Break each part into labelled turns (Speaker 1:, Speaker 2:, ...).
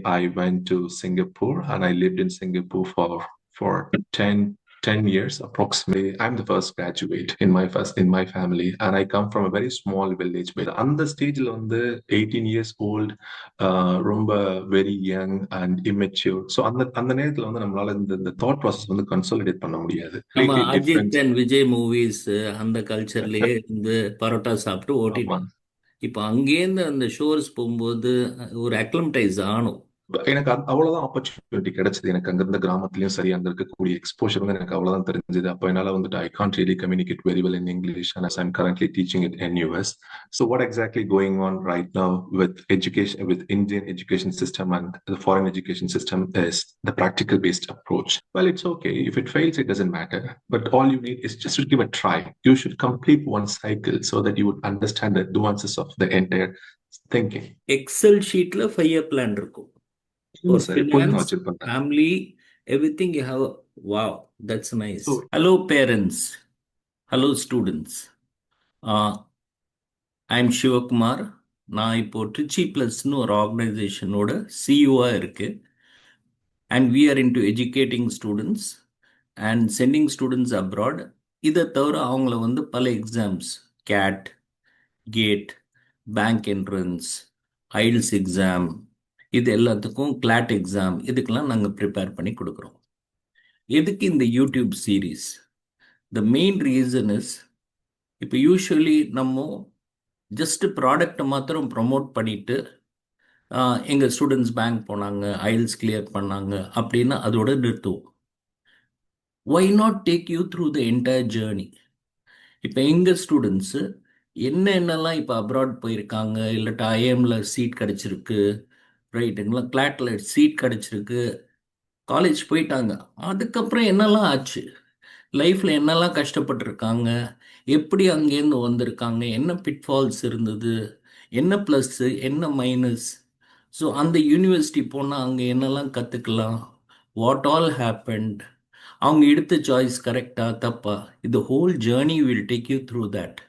Speaker 1: I went to Singapore and I lived in Singapore for 10 years approximately. I'm the first graduate in my family, and I come from a very small village. But அந்த ஸ்டேஜ்ல வந்து 18 years old, ரொம்ப very young and immature. So அந்த நேரத்துல வந்து நம்மளால இந்த thought process வந்து consolidate பண்ண முடியாது.
Speaker 2: ஆமா,
Speaker 1: Completely different.
Speaker 2: Ajith and Vijay movies அந்த கல்ச்சர்லயே இருந்து பரோட்டா சாப்பிட்டு
Speaker 1: ஆமா.
Speaker 2: ஓட்டிட்டோம். இப்போ அங்கேருந்து அந்த ஷோர்ஸ் போகும்போது ஒரு அக்ளமடைஸ் ஆனும்.
Speaker 1: எனக்கு அவ்வளவுதான் ஆப்பர்ச்சுனிட்டி கிடைச்சது. எனக்கு அங்க இருந்த கிராமத்துலயும் சரி, அங்க இருக்கக்கூடிய எக்ஸ்போஷர் வந்து எனக்கு அவ்வளவுதான் தெரிஞ்சது. அப்ப என்னால வந்துட்டு I can't really communicate very well in English, and as I'm currently teaching at NUS. So what exactly going on right now with education, with Indian education system and the foreign education system is the practical based approach. Well, it's okay if it fails, it doesn't matter, but all you need is just to give a try. You should complete one cycle so that you would understand the nuances of the entire thinking.
Speaker 2: Excel ஷீட்ல 5-year plan இருக்கும். For finance, family, everything you have. Wow, that's nice. Hello parents, hello students. I'm Shivakumar. நான் இப்போ TRICHY Plusன்னு ஒரு ஆர்கனைசேஷனோட CEO இருக்கு. And we are into educating students and sending students abroad. இதை தவிர அவங்கள வந்து பல exams, CAT, CAT, bank entrance, IELTS exam, இது எல்லாத்துக்கும் கிளாட் எக்ஸாம், இதுக்கெல்லாம் நாங்கள் ப்ரிப்பேர் பண்ணி கொடுக்குறோம். எதுக்கு இந்த YouTube series? The main reason is, இப்போ யூஸ்வலி நம்ம ஜஸ்ட் ப்ராடக்டை மாத்திரம் ப்ரமோட் பண்ணிட்டு எங்கள் ஸ்டூடெண்ட்ஸ் பேங்க் போனாங்க, ஐல்ஸ் கிளியர் பண்ணாங்க அப்படின்னு அதோட நிறுத்துவோம். Why not take you through the entire journey? இப்போ எங்கள் ஸ்டூடெண்ட்ஸு என்னென்னலாம் இப்போ அப்ராட் போயிருக்காங்க, இல்லாட்டா ஐஎம்ல சீட் கிடச்சிருக்கு, ரைட்டுங்களா, கிளாட்டில் சீட் கிடச்சிருக்கு, காலேஜ் போயிட்டாங்க, அதுக்கப்புறம் என்னெல்லாம் ஆச்சு, லைஃப்பில் என்னெல்லாம் கஷ்டப்பட்டுருக்காங்க, எப்படி அங்கேருந்து வந்திருக்காங்க, என்ன பிட்ஃபால்ஸ் இருந்தது, என்ன ப்ளஸ்ஸு என்ன மைனஸ், ஸோ அந்த யூனிவர்சிட்டி போனால் அங்கே என்னெல்லாம் கற்றுக்கலாம், வாட் ஆல் ஹேப்பன்ட், அவங்க எடுத்த சாய்ஸ் கரெக்டாக தப்பா, இது whole journey will take you through that.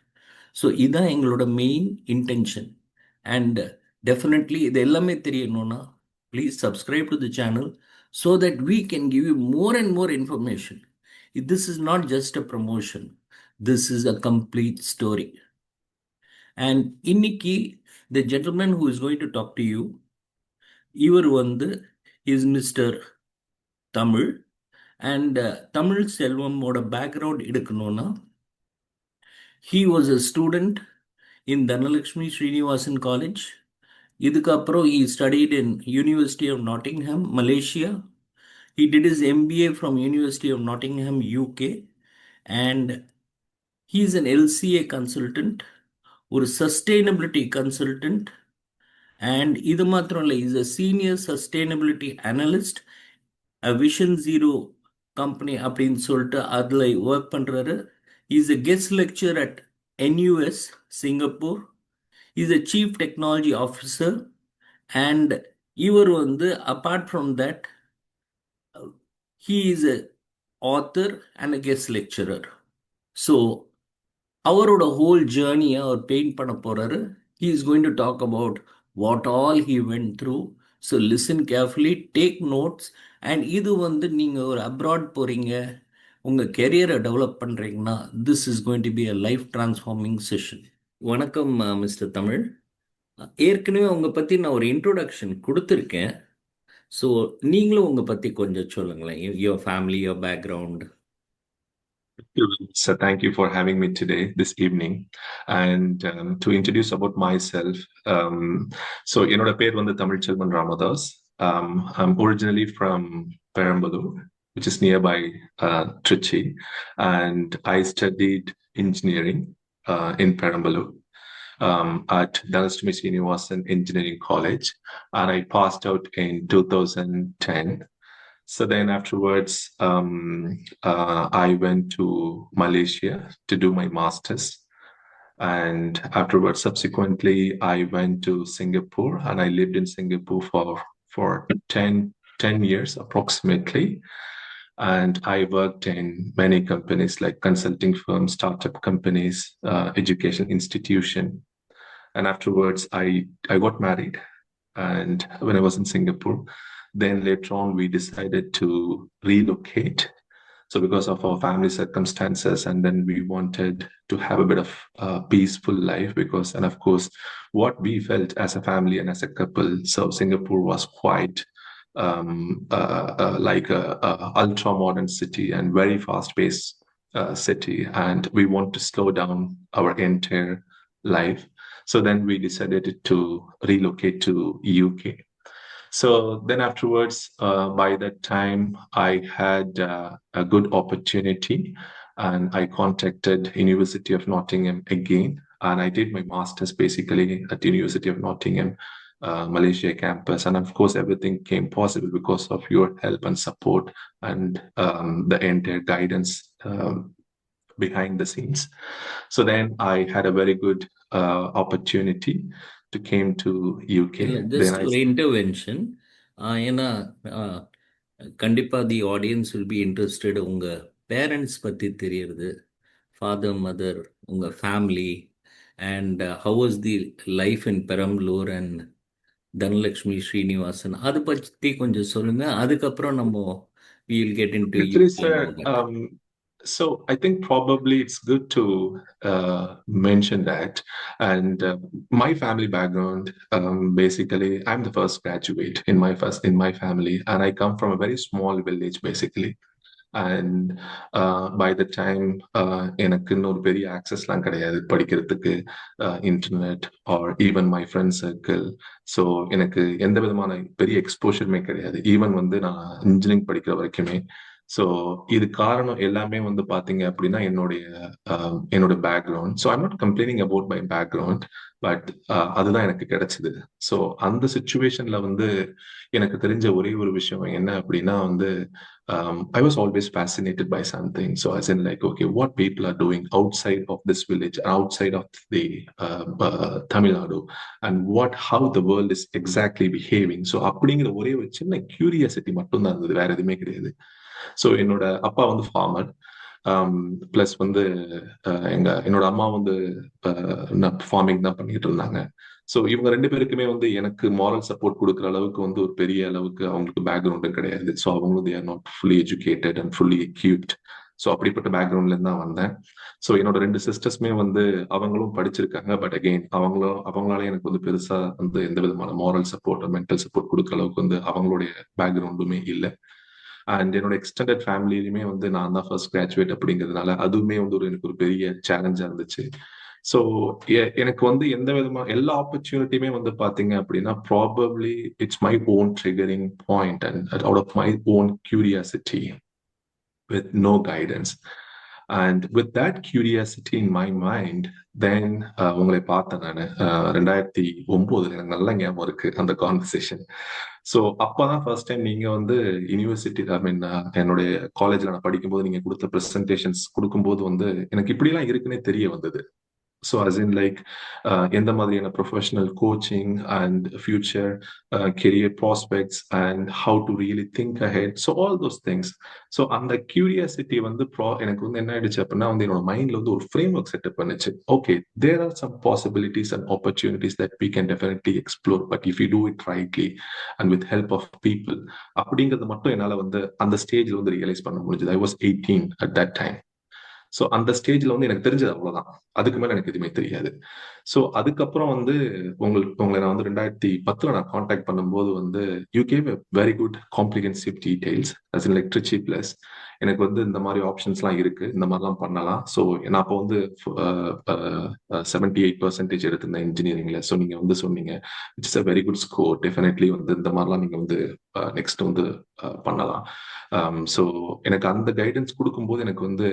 Speaker 2: So இதுதான் எங்களோட மெயின் இன்டென்ஷன். அண்ட் டெஃபினெட்லி இது எல்லாமே தெரியணும்னா please subscribe to the channel so that we can give you more and more information. This is not just a promotion. This is a complete story. And இன்னைக்கு the gentleman who is going to talk to you, இவர் வந்து is Mr. Tamil. And தமிழ் செல்வமோட background எடுக்கணும்னா, he was a student in Dhanalakshmi Srinivasan College. இதுக்கப்புறம் he studied in University of Nottingham, Malaysia. He did his MBA from University of Nottingham, UK. And he is an LCA consultant, ஒரு sustainability consultant. And இது மாத்திரம் இல்லை, is a senior sustainability analyst, a Vision Zero company அப்படின்னு சொல்லிட்டு அதில் work பண்ணுறாரு. He is a guest lecturer at NUS Singapore. He is a chief technology officer. And இவர் வந்து apart from that, he is a author and a guest lecturer. So அவரோட whole ஜேர்னியை அவர் paint பண்ண போறாரு. He is going to talk about what all he went through. So listen carefully, take notes. And இது வந்து நீங்கள் ஒரு abroad போகிறீங்க, உங்கள் கெரியரை டெவலப் பண்ணுறீங்கன்னா, this is going to be a life transforming session. வணக்கம் மிஸ்டர் தமிழ். ஏற்கனவே உங்கள் பற்றி நான் ஒரு இன்ட்ரோடக்ஷன் கொடுத்துருக்கேன். ஸோ நீங்களும் உங்கள் பற்றி கொஞ்சம் சொல்லுங்களேன், your family, your background.
Speaker 1: So thank you for having me today, this evening. And to introduce about myself, so என்னோட பேர் வந்து Tamil Selvan Ramadoss. I'm originally from Perambalur, which is nearby Trichy, and I studied engineering in Perambalur at Dhanalakshmi Srinivasan Engineering College, and I passed out in 2010. So then afterwards, I went to Malaysia to do my master's. And afterwards, subsequently, I went to Singapore and I lived in Singapore for 10 years approximately. And I worked in many companies like consulting firms, startup companies, education institution. And afterwards, I got married. and when I was in Singapore. Then later on, we decided to relocate. So because of our family circumstances, and then we wanted to have a bit of peaceful life because, and of course, what we felt as a family and as a couple. So Singapore was quite like a ultra modern city and very fast paced city, and we want to slow down our entire life. So then we decided to relocate to UK. So then afterwards, by that time, I had a good opportunity, and I contacted University of Nottingham again, and I did my master's basically at University of Nottingham, Malaysia campus, and of course, everything came possible because of your help and support and the entire guidance behind the scenes. So then I had a very good opportunity to came to
Speaker 2: இல்லை
Speaker 1: UK. Then
Speaker 2: just
Speaker 1: I
Speaker 2: ஒரு intervention. ஏன்னா கண்டிப்பாக the audience will be interested உங்கள் parents பற்றி தெரியறது, father mother, உங்கள் family, and how was the life in Perambalur and Dhanalakshmi Srinivasan, அதை பற்றி கொஞ்சம் சொல்லுங்கள். அதுக்கப்புறம் நம்ம we will get into
Speaker 1: Actually,
Speaker 2: UK and all
Speaker 1: sir,
Speaker 2: that.
Speaker 1: so I think probably it's good to mention that. And my family background, basically, I'm the first graduate in my family, and I come from a very small village, basically. And by the time எனக்கு இன்னொரு பெரிய ஆக்சஸ்லாம் கிடையாது படிக்கிறதுக்கு, internet or even my friend circle. So எனக்கு எந்த விதமான பெரிய எக்ஸ்போஷருமே கிடையாது, ஈவன் வந்து நான் இன்ஜினியரிங் படிக்கிற வரைக்குமே. ஸோ இது காரணம் எல்லாமே வந்து பாத்தீங்க அப்படின்னா என்னோட background. So I'm not complaining about my background, but அதுதான் எனக்கு கிடைச்சது. ஸோ அந்த சுச்சுவேஷன்ல வந்து எனக்கு தெரிஞ்ச ஒரே ஒரு விஷயம் என்ன அப்படின்னா வந்து I was always fascinated by something. So as in like, okay, what people are doing outside of this village, outside of the Tamil Nadu, and how the world is exactly behaving. So அப்படிங்கிற ஒரே ஒரு சின்ன curiosity மட்டும் தான் இருந்தது, வேற எதுவுமே கிடையாது. ஸோ என்னோட அப்பா வந்து ஃபார்மர், பிளஸ் வந்து என்னோட அம்மா வந்து ஃபார்மிங் தான் பண்ணிட்டு இருந்தாங்க. ஸோ இவங்க ரெண்டு பேருக்குமே வந்து எனக்கு மாரல் சப்போர்ட் கொடுக்குற அளவுக்கு வந்து ஒரு பெரிய அளவுக்கு அவங்களுக்கு பேக்ரவுண்டும் கிடையாது. ஸோ அவங்களும் they are not fully educated and fully equipped. So அப்படிப்பட்ட பேக்ரவுண்ட்ல இருந்து தான் வந்தேன். ஸோ என்னோட ரெண்டு சிஸ்டர்ஸ்மே வந்து அவங்களும் படிச்சிருக்காங்க, பட் அகெயின் அவங்களால எனக்கு வந்து பெருசா வந்து எந்த விதமான மாரல் சப்போர்ட் மென்டல் சப்போர்ட் கொடுக்குற அளவுக்கு வந்து அவங்களுடைய பேக்ரவுண்டுமே இல்லை. அண்ட் என்னோட எக்ஸ்டெண்டட் ஃபேமிலியுமே வந்து நான் தான் ஃபர்ஸ்ட் கிராஜுவேட் அப்படிங்கிறதுனால அதுவுமே வந்து எனக்கு ஒரு பெரிய சேலஞ்சா இருந்துச்சு. ஸோ எனக்கு வந்து எந்த விதமான எல்லா ஆப்பர்ச்சுனிட்டியுமே வந்து பாத்தீங்க அப்படின்னா probably it's my own triggering point and out of my own curiosity with no guidance. And with that curiosity in my mind, then உங்களை பார்த்தேன் நான் 2009 எனக்கு நல்ல ஞாபகம் இருக்கு அந்த கான்வர்சேஷன். ஸோ அப்பதான் ஃபர்ஸ்ட் டைம் நீங்க வந்து யூனிவர்சிட்டி ஐ மீன் என்னுடைய காலேஜ்ல நான் படிக்கும்போது நீங்க கொடுத்த ப்ரெசன்டேஷன்ஸ் கொடுக்கும்போது வந்து எனக்கு இப்படிலாம் இருக்குன்னே தெரிய வந்தது. So as in like எந்த மாதிரியான professional coaching and future career prospects and how to really think ahead, so all those things. So அந்த கியூரியாசிட்டி வந்து எனக்கு வந்து என்ன ஆயிடுச்சு அப்படின்னா வந்து என்னோட மைண்ட்ல வந்து ஒரு ஃப்ரேம் ஒர்க் செட்டப் பண்ணுச்சு. Okay, there are some possibilities and opportunities that we can definitely explore, but if you do it rightly and with help of people, அப்படிங்கிறது மட்டும் என்னால் வந்து அந்த ஸ்டேஜ்ல வந்து ரியலைஸ் பண்ண முடிஞ்சது. I was 18 at that time. So அந்த ஸ்டேஜ்ல வந்து எனக்கு தெரிஞ்சது அவ்வளவுதான், அதுக்கு மேல எனக்கு எதுவுமே தெரியாது. ஸோ அதுக்கப்புறம் வந்து உங்களை நான் வந்து 2010 நான் கான்டாக்ட் பண்ணும்போது வந்து you gave a very good comprehensive details as in like Trichy plus. எனக்கு வந்து இந்த மாதிரி ஆப்ஷன்ஸ்லாம் இருக்கு, இந்த மாதிரிலாம் பண்ணலாம். ஸோ நான் அப்போ வந்து 78% எடுத்திருந்தேன் இன்ஜினியரிங்ல. ஸோ நீங்க வந்து சொன்னீங்க it's a very good score, definitely வந்து இந்த மாதிரிலாம் நீங்க வந்து நெக்ஸ்ட் வந்து பண்ணலாம். ஸோ எனக்கு அந்த கைடன்ஸ் கொடுக்கும்போது எனக்கு வந்து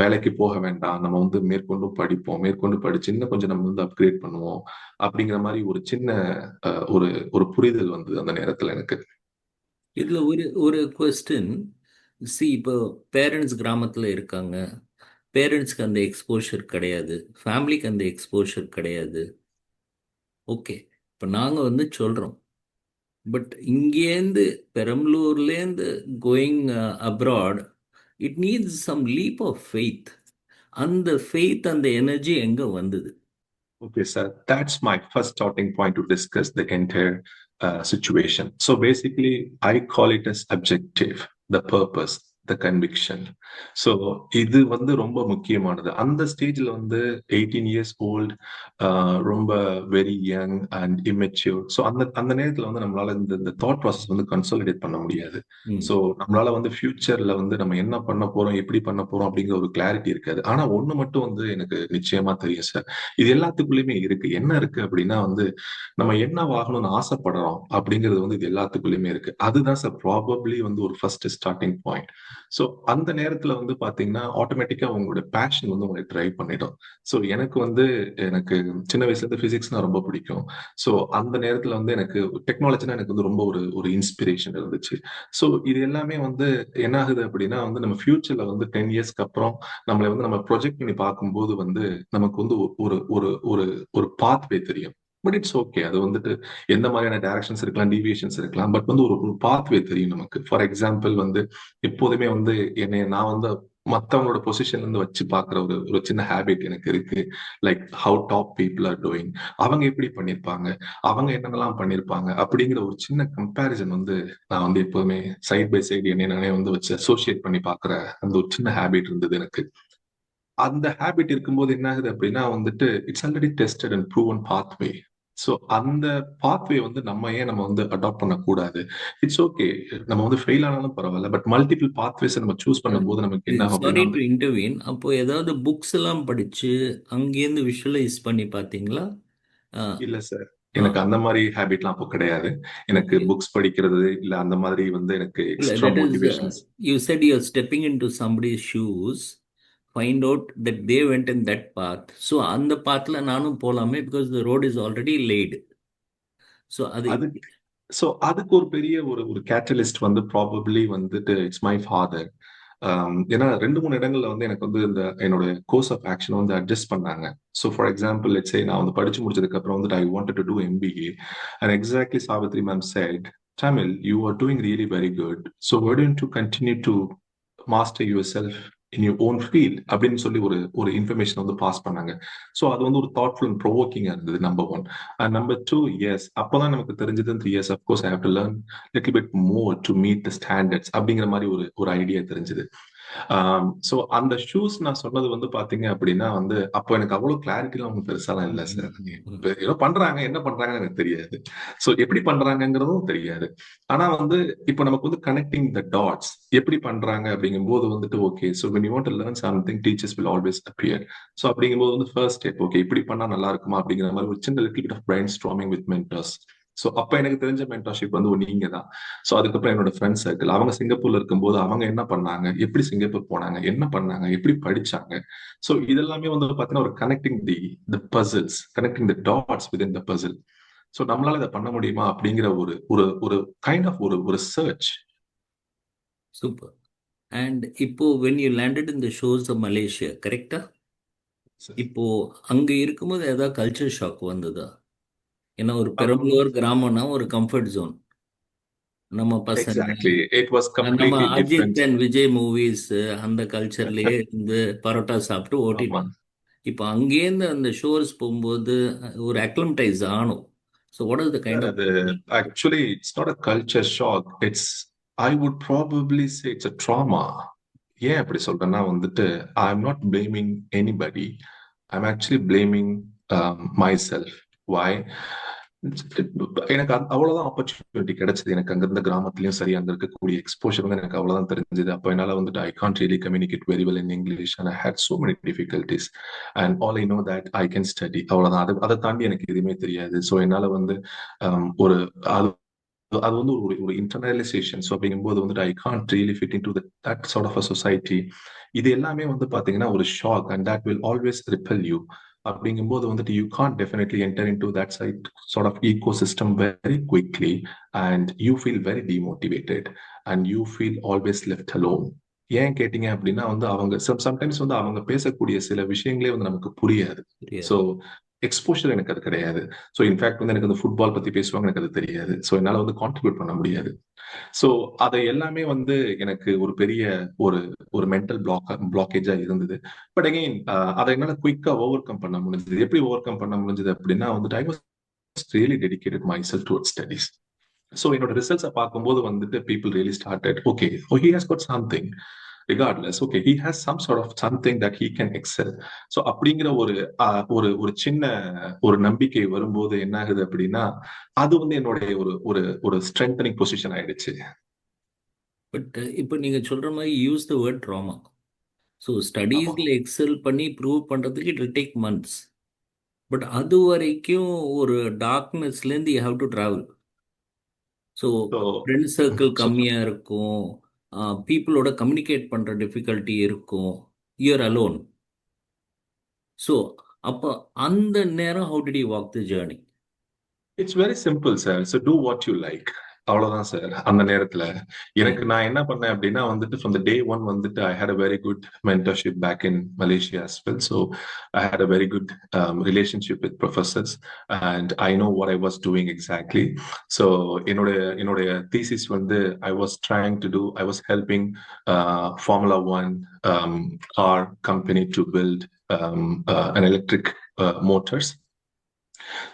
Speaker 1: வேலைக்கு போக வேண்டாம், நம்ம வந்து மேற்கொண்டு படிப்போம், மேற்கொண்டு படிச்சு இன்னும் கொஞ்சம் நம்ம வந்து அப்கிரேட் பண்ணுவோம் அப்படிங்கிற மாதிரி ஒரு சின்ன ஒரு ஒரு புரிதல் வந்து அந்த நேரத்துல எனக்கு.
Speaker 2: இதுல ஒரு ஒரு கொஸ்டின். இப்போ பேரண்ட்ஸ் கிராமத்துல இருக்காங்க, பேரண்ட்ஸ்க்கு அந்த எக்ஸ்போஷர் கிடையாது, ஃபேமிலிக்கு அந்த எக்ஸ்போஷர் கிடையாது. ஓகே, இப்போ நாங்கள் வந்து சொல்கிறோம், பட் இங்கேருந்து பெரம்பலூர்லேருந்து going abroad, it needs some leap of faith. அந்த ஃபெய்த், அந்த எனர்ஜி எங்கே வந்தது?
Speaker 1: Okay, sir. That's my first starting point to discuss the entire situation. So basically, I call it as objective, the purpose, the conviction. So இது வந்து ரொம்ப முக்கியமானது. அந்த ஸ்டேஜ்ல வந்து 18 இயர்ஸ் ஓல்டு, ரொம்ப very young and immature. So அந்த அந்த நேரத்துல வந்து நம்மளால இந்த தாட் ப்ராசஸ் வந்து கன்சாலிடேட் பண்ண முடியாது. ஸோ நம்மளால வந்து ஃபியூச்சர்ல வந்து நம்ம என்ன பண்ண போறோம், எப்படி பண்ண போறோம் அப்படிங்கிற ஒரு கிளாரிட்டி இருக்காது. ஆனா ஒண்ணு மட்டும் வந்து எனக்கு நிச்சயமா தெரியும் சார். இது எல்லாத்துக்குள்ளயுமே இருக்கு. என்ன இருக்கு அப்படின்னா வந்து நம்ம என்ன ஆகணும்னு ஆசைப்படுறோம் அப்படிங்கிறது வந்து இது எல்லாத்துக்குள்ளயுமே இருக்கு. அதுதான் சார் ப்ராபப்ளி வந்து ஒரு ஃபர்ஸ்ட் ஸ்டார்டிங் பாயிண்ட். ஸோ அந்த நேரத்துல வந்து பாத்தீங்கன்னா ஆட்டோமேட்டிக்கா உங்களோட பேஷன் வந்து உங்களை ட்ரைவ் பண்ணிடும். ஸோ எனக்கு சின்ன வயசுல இருந்து பிசிக்ஸ்னா ரொம்ப பிடிக்கும். ஸோ அந்த நேரத்துல வந்து எனக்கு டெக்னாலஜினா எனக்கு வந்து ரொம்ப ஒரு ஒரு இன்ஸ்பிரேஷன் இருந்துச்சு. ஸோ இது எல்லாமே வந்து என்ன ஆகுது அப்படின்னா வந்து நம்ம ஃபியூச்சர்ல வந்து 10 இயர்ஸ்க்கு அப்புறம் நம்மளை வந்து நம்ம ப்ரொஜெக்ட் பண்ணி பார்க்கும்போது வந்து நமக்கு வந்து ஒரு ஒரு ஒரு ஒரு பாத்வே தெரியும். But it's okay. அது வந்துட்டு எந்த மாதிரியான டைரக்ஷன்ஸ் இருக்கலாம், டீவியேஷன்ஸ் இருக்கலாம். பட் வந்து ஒரு ஒரு பாத்வே தெரியும் நமக்கு. ஃபார் எக்ஸாம்பிள் வந்து எப்போதுமே வந்து நான் வந்து மத்தவங்களோட பொசிஷன்ல இருந்து வச்சு பார்க்குற ஒரு ஒரு சின்ன ஹேபிட் எனக்கு இருக்கு. Like how top people are doing, அவங்க எப்படி பண்ணியிருப்பாங்க, அவங்க என்னென்னலாம் பண்ணியிருப்பாங்க அப்படிங்கிற ஒரு சின்ன கம்பேரிசன் வந்து நான் வந்து எப்போதுமே சைட் பை சைடு என்னை நானே வந்து வச்சு அசோசியேட் பண்ணி பார்க்குற அந்த ஒரு சின்ன ஹேபிட் இருந்தது எனக்கு. அந்த ஹேபிட் இருக்கும்போது என்ன ஆகுது அப்படின்னா வந்துட்டு it's already tested and proven pathway. So அந்த பாத்வே வந்து நம்ம வந்து அடாப்ட் பண்ணக்கூடாது. It's okay. நம்ம வந்து ஃபெயில் ஆனாலும் பரவாயில்ல. பட் மல்டிபிள் பாத்வேஸ் நம்ம சூஸ் பண்ணும்போது நமக்கு என்ன ஆகும்
Speaker 2: சாரி
Speaker 1: அப்படின்னா
Speaker 2: டு இன்டர்வீன். அப்போ ஏதாவது புக்ஸ் எல்லாம் படிச்சு அங்கேருந்து விஷுவலைஸ் பண்ணி பார்த்தீங்களா?
Speaker 1: இல்ல சார். எனக்கு அந்த மாதிரி ஹேபிட்லாம் அப்போ கிடையாது. எனக்கு
Speaker 2: ஓகே.
Speaker 1: புக்ஸ் படிக்கிறது இல்ல அந்த மாதிரி வந்து எனக்கு
Speaker 2: இல்ல,
Speaker 1: extra
Speaker 2: that is,
Speaker 1: motivations.
Speaker 2: you said you're stepping into somebody's shoes, find out that they went in that path. So அந்த பாத்ல நானும் போலாமே, because the road is already laid. So அது
Speaker 1: அது ஸோ அதுக்கு ஒரு பெரிய ஒரு ஒரு கேட்டலிஸ்ட் வந்து ப்ராபப்ளி வந்துட்டு இட்ஸ் மை ஃபாதர். ஏன்னா 2-3 இடங்கள்ல வந்து எனக்கு வந்து இந்த என்னோட கோர்ஸ் ஆஃப் ஆக்ஷன் வந்து அட்ஜஸ்ட் பண்ணாங்க. So for example let's say நான் வந்து படிச்சு முடிச்சதுக்கு அப்புறம் வந்துட்டு I wanted to do MBA. And exactly Savitri ma'am said, Tamil, you are doing really very good. So why don't you continue to master yourself in your own field அப்படின்னு சொல்லி ஒரு ஒரு இன்ஃபர்மேஷன் வந்து பாஸ் பண்ணாங்க. ஸோ அது வந்து ஒரு thoughtful and ப்ரோவோக்கிங்கா இருந்தது, number one. And number two, yes அப்போதான் நமக்கு தெரிஞ்சது, yes of course I have to learn little bit more to meet the standards அப்படிங்கிற மாதிரி ஒரு ஒரு ஐடியா தெரிஞ்சது. ஸோ அந்த ஷூஸ் நான் சொன்னது வந்து பாத்தீங்க அப்படின்னா வந்து அப்போ எனக்கு அவ்வளவு கிளாரிட்டிலாம் ஒன்றும் பெருசாலாம் இல்லை சார். ஏதோ பண்றாங்க, என்ன பண்றாங்கன்னு எனக்கு தெரியாது. ஸோ எப்படி பண்றாங்கங்கிறதும் தெரியாது. ஆனா வந்து இப்போ நமக்கு வந்து கனெக்டிங் த டாட்ஸ் எப்படி பண்றாங்க அப்படிங்கும்போது வந்துட்டு okay. So when you want to learn something, teachers will always appear. So அப்படிங்கும்போது வந்து ஃபர்ஸ்ட் ஸ்டெப் ஓகே இப்படி பண்ணா நல்லா இருக்குமா அப்படிங்கிற மாதிரி ஒரு சின்ன little bit of brainstorming with mentors. So அப்ப எனக்கு தெரிஞ்ச மென்டர்ஷிப் வந்து நீங்க தான். ஸோ அதுக்கப்புறம் என்னோட ஃப்ரெண்ட் சர்க்கிள் அவங்க சிங்கப்பூர்ல இருக்கும்போது அவங்க என்ன பண்ணாங்க, எப்படி சிங்கப்பூர் போனாங்க, என்ன பண்ணாங்க, எப்படி படிச்சாங்க. ஸோ இதெல்லாமே வந்து பார்த்தீங்கன்னா ஒரு connecting the puzzles, connecting the dots within the puzzle. So நம்மளால இதை பண்ண முடியுமா அப்படிங்கிற ஒரு ஒரு ஒரு கைண்ட் ஆஃப் ஒரு ஒரு சர்ச்.
Speaker 2: சூப்பர். அண்ட் இப்போ when you landed in the shores of Malaysia, கரெக்டா? இப்போ அங்க இருக்கும்போது ஏதாவது கல்ச்சர் ஷாக் வந்ததா? ஏன்னா ஒரு பெரம்பலூர் கிராமம்னா ஒரு கம்ஃபர்ட் ஜோன். நம்ம பசங்க,
Speaker 1: எக்ஸாக்ட்லி, இட் வாஸ்
Speaker 2: நம்ம
Speaker 1: completely
Speaker 2: Ajith
Speaker 1: different.
Speaker 2: And Vijay movies அந்த கல்ச்சர்லயே இருந்து பரோட்டா சாப்பிட்டு
Speaker 1: ஆமா
Speaker 2: ஓட்டிட்டோம். இப்போ அங்கேருந்து அந்த ஷோர்ஸ் போகும்போது ஒரு அக்ளமடைஸ் ஆனும். So what is the kind
Speaker 1: sir,
Speaker 2: of
Speaker 1: அது actually it's not a culture shock. It's, I would probably say it's a trauma. ஏன் அப்படி சொல்றேன்னா வந்துட்டு I am not blaming anybody. I am actually blaming myself. Why? எனக்கு அவ்வளவுதான் opportunity கிடைச்சது. எனக்கு அங்க இருந்த கிராமத்துலயும் சரி, அங்க இருக்கக்கூடிய எக்ஸ்போஷர் வந்து எனக்கு அவ்வளவுதான் தெரிஞ்சது. அப்ப என்னால வந்துட்டு I can't really communicate very well in English and I had so many difficulties. And all I know that I can study, அவ்வளவுதான். அதை தாண்டி எனக்கு எதுவுமே தெரியாது. ஸோ என்னால வந்து ஒரு அது அது வந்து ஒரு ஒரு இன்டர்னலைசேஷன். ஸோ அப்படிங்கும்போது வந்துட்டு I can't really fit in to that sort of a society. இது எல்லாமே வந்து பாத்தீங்கன்னா ஒரு shock and that will always ripple you. அப்படிங்கும்போது வந்துட்டு you can't definitely enter in to that side sort of ecosystem very quickly and you feel very demotivated and you feel always left alone. ஏன் கேட்டீங்க அப்படின்னா வந்து அவங்க sometimes வந்து அவங்க பேசக்கூடிய சில விஷயங்களே வந்து நமக்கு புரியாது. ஸோ
Speaker 2: தெரியாது?
Speaker 1: எக்ஸ்போஷர் எனக்கு அது கிடையாது. ஸோ இன்ஃபேக்ட் வந்து எனக்கு அந்த ஃபுட்பால் பத்தி பேசுவாங்க, எனக்கு அது தெரியாது. ஸோ என்னால் வந்து கான்ட்ரிபியூட் பண்ண முடியாது. ஸோ அதை எல்லாமே வந்து எனக்கு ஒரு பெரிய ஒரு ஒரு மென்டல் பிளாக்கேஜா இருந்தது. பட் அகெயின் அதை என்னால் குயிக்கா ஓவர் கம் பண்ண முடிஞ்சது. எப்படி ஓவர் கம் பண்ண முடிஞ்சது அப்படின்னா வந்துட்டு I was really dedicated my self towards studies. So என்னோட ரிசல்ட்ஸை பார்க்கும்போது வந்துட்டு people really started okay he has got something regardless okay he has some sort of something that he can excel. So அப்படிங்கிற ஒரு ஒரு சின்ன ஒரு நம்பிக்கை வரும்போது என்ன ஆகுது அப்படின்னா அது வந்து என்னுடைய ஒரு ஒரு ஒரு ஸ்ட்ரென்தனிங் பொசிஷன் ஆயிடுச்சு.
Speaker 2: பட் இப்போ நீங்க சொல்ற மாதிரி use the word trauma. So ஸ்டடீஸில் எக்ஸல் பண்ணி ப்ரூவ் பண்ணுறதுக்கு it will take months. But அது வரைக்கும் ஒரு டார்க்னஸ்லேருந்து you have to travel. So friend circle கம்மியாக இருக்கும், பீப்புளோட கம்யூனிகேட் பண்ணுற டிஃபிகல்ட்டி இருக்கும், யூஆர் அலோன். ஸோ அப்போ அந்த நேரம் how did you walk the journey?
Speaker 1: It's very simple sir. So do what you like, அவ்வளவுதான் சார். அந்த நேரத்துல எனக்கு நான் என்ன பண்ணேன் அப்படின்னா வந்துட்டு ஃப்ரம் த டே ஒன் வந்துட்டு I had a very good mentorship back in Malaysia as well. So I had a very good relationship with professors and I know what I was doing exactly. So என்னுடைய thesis வந்து I was trying to do, I was helping Formula One car company to build an electric motors.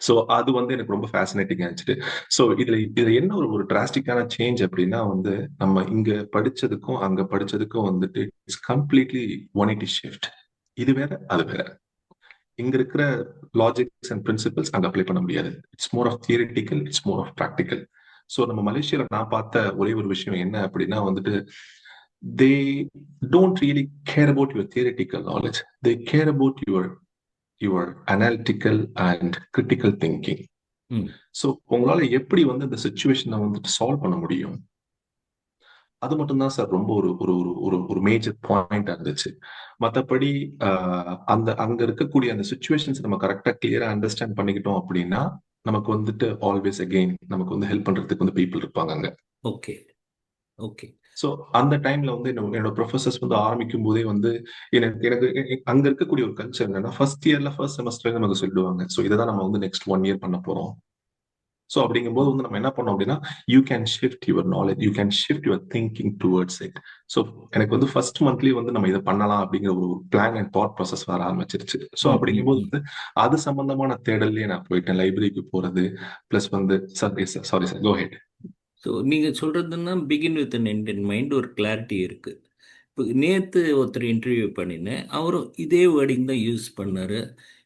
Speaker 1: So அது வந்து எனக்கு ரொம்ப fascinating ஆச்சு. So இதுல என்ன ஒரு டிராஸ்டிக்கான சேஞ்ச் அப்படின்னா வந்து நம்ம இங்க படிச்சதுக்கும் அங்க படிச்சதுக்கும் வந்துட்டு இட்ஸ் கம்ப்ளீட்லி 180 ஷிஃப்ட். இது வேற அது வேற. இங்க இருக்கிற லாஜிக்ஸ் அண்ட் பிரின்சிபல்ஸ் அங்க அப்ளை பண்ண முடியாது. It's more of theoretical, it's more of practical. So நம்ம மலேசியால நான் பார்த்த ஒரே ஒரு விஷயம் என்ன அப்படின்னா வந்துட்டு they don't really care about your theoretical knowledge. They care about your analytical and critical thinking. So உங்களால எப்படி வந்து இந்த சுச்சுவேஷனை வந்துட்டு சால்வ் பண்ண முடியும், அது மட்டும்தான் சார் ரொம்ப ஒரு ஒரு ஒரு ஒரு மேஜர் பாயிண்டா இருந்துச்சு. மற்றபடி அங்க இருக்கக்கூடிய அந்த சுச்சுவேஷன்ஸ் நம்ம கரெக்டா கிளியரா அண்டர்ஸ்டாண்ட் பண்ணிக்கிட்டோம் அப்படின்னா நமக்கு வந்துட்டு ஆல்வேஸ் அகெயின் நமக்கு வந்து ஹெல்ப் பண்றதுக்கு வந்து பீப்புள் இருப்பாங்க அங்க.
Speaker 2: Okay okay.
Speaker 1: ஸோ அந்த டைம்ல வந்து என்னோட ப்ரொஃபசர்ஸ் வந்து ஆரம்பிக்கும் போதே வந்து எனக்கு அங்க இருக்கக்கூடிய ஒரு கல்ச்சர் என்னன்னா ஃபர்ஸ்ட் இயர்ல ஃபர்ஸ்ட் செமஸ்டர்ல நமக்கு சொல்லுவாங்க ஸோ இதை தான் நம்ம வந்து நெக்ஸ்ட் 1 year பண்ண போறோம். ஸோ அப்படிங்கும்போது வந்து நம்ம என்ன பண்ணோம் அப்படின்னா you can shift your knowledge, you can shift your thinking towards it. So எனக்கு வந்து ஃபர்ஸ்ட் மந்த்லி வந்து நம்ம இதை பண்ணலாம் அப்படிங்கிற ஒரு பிளான் அண்ட் தாட் ப்ராசஸ் வர ஆரம்பிச்சிருச்சு. ஸோ அப்படிங்கும்போது வந்து அது சம்பந்தமான தேடல்லே நான் போயிட்டேன். லைப்ரரிக்கு போறது பிளஸ் வந்து சாரி சார் கோ ஹெட்.
Speaker 2: ஸோ நீங்கள் சொல்கிறதுன்னா begin with an end in mind, ஒரு கிளாரிட்டி இருக்குது. இப்போ நேற்று ஒருத்தர் இன்டர்வியூ பண்ணினேன், அவரும் இதே வேர்டிங் தான் யூஸ் பண்ணார்.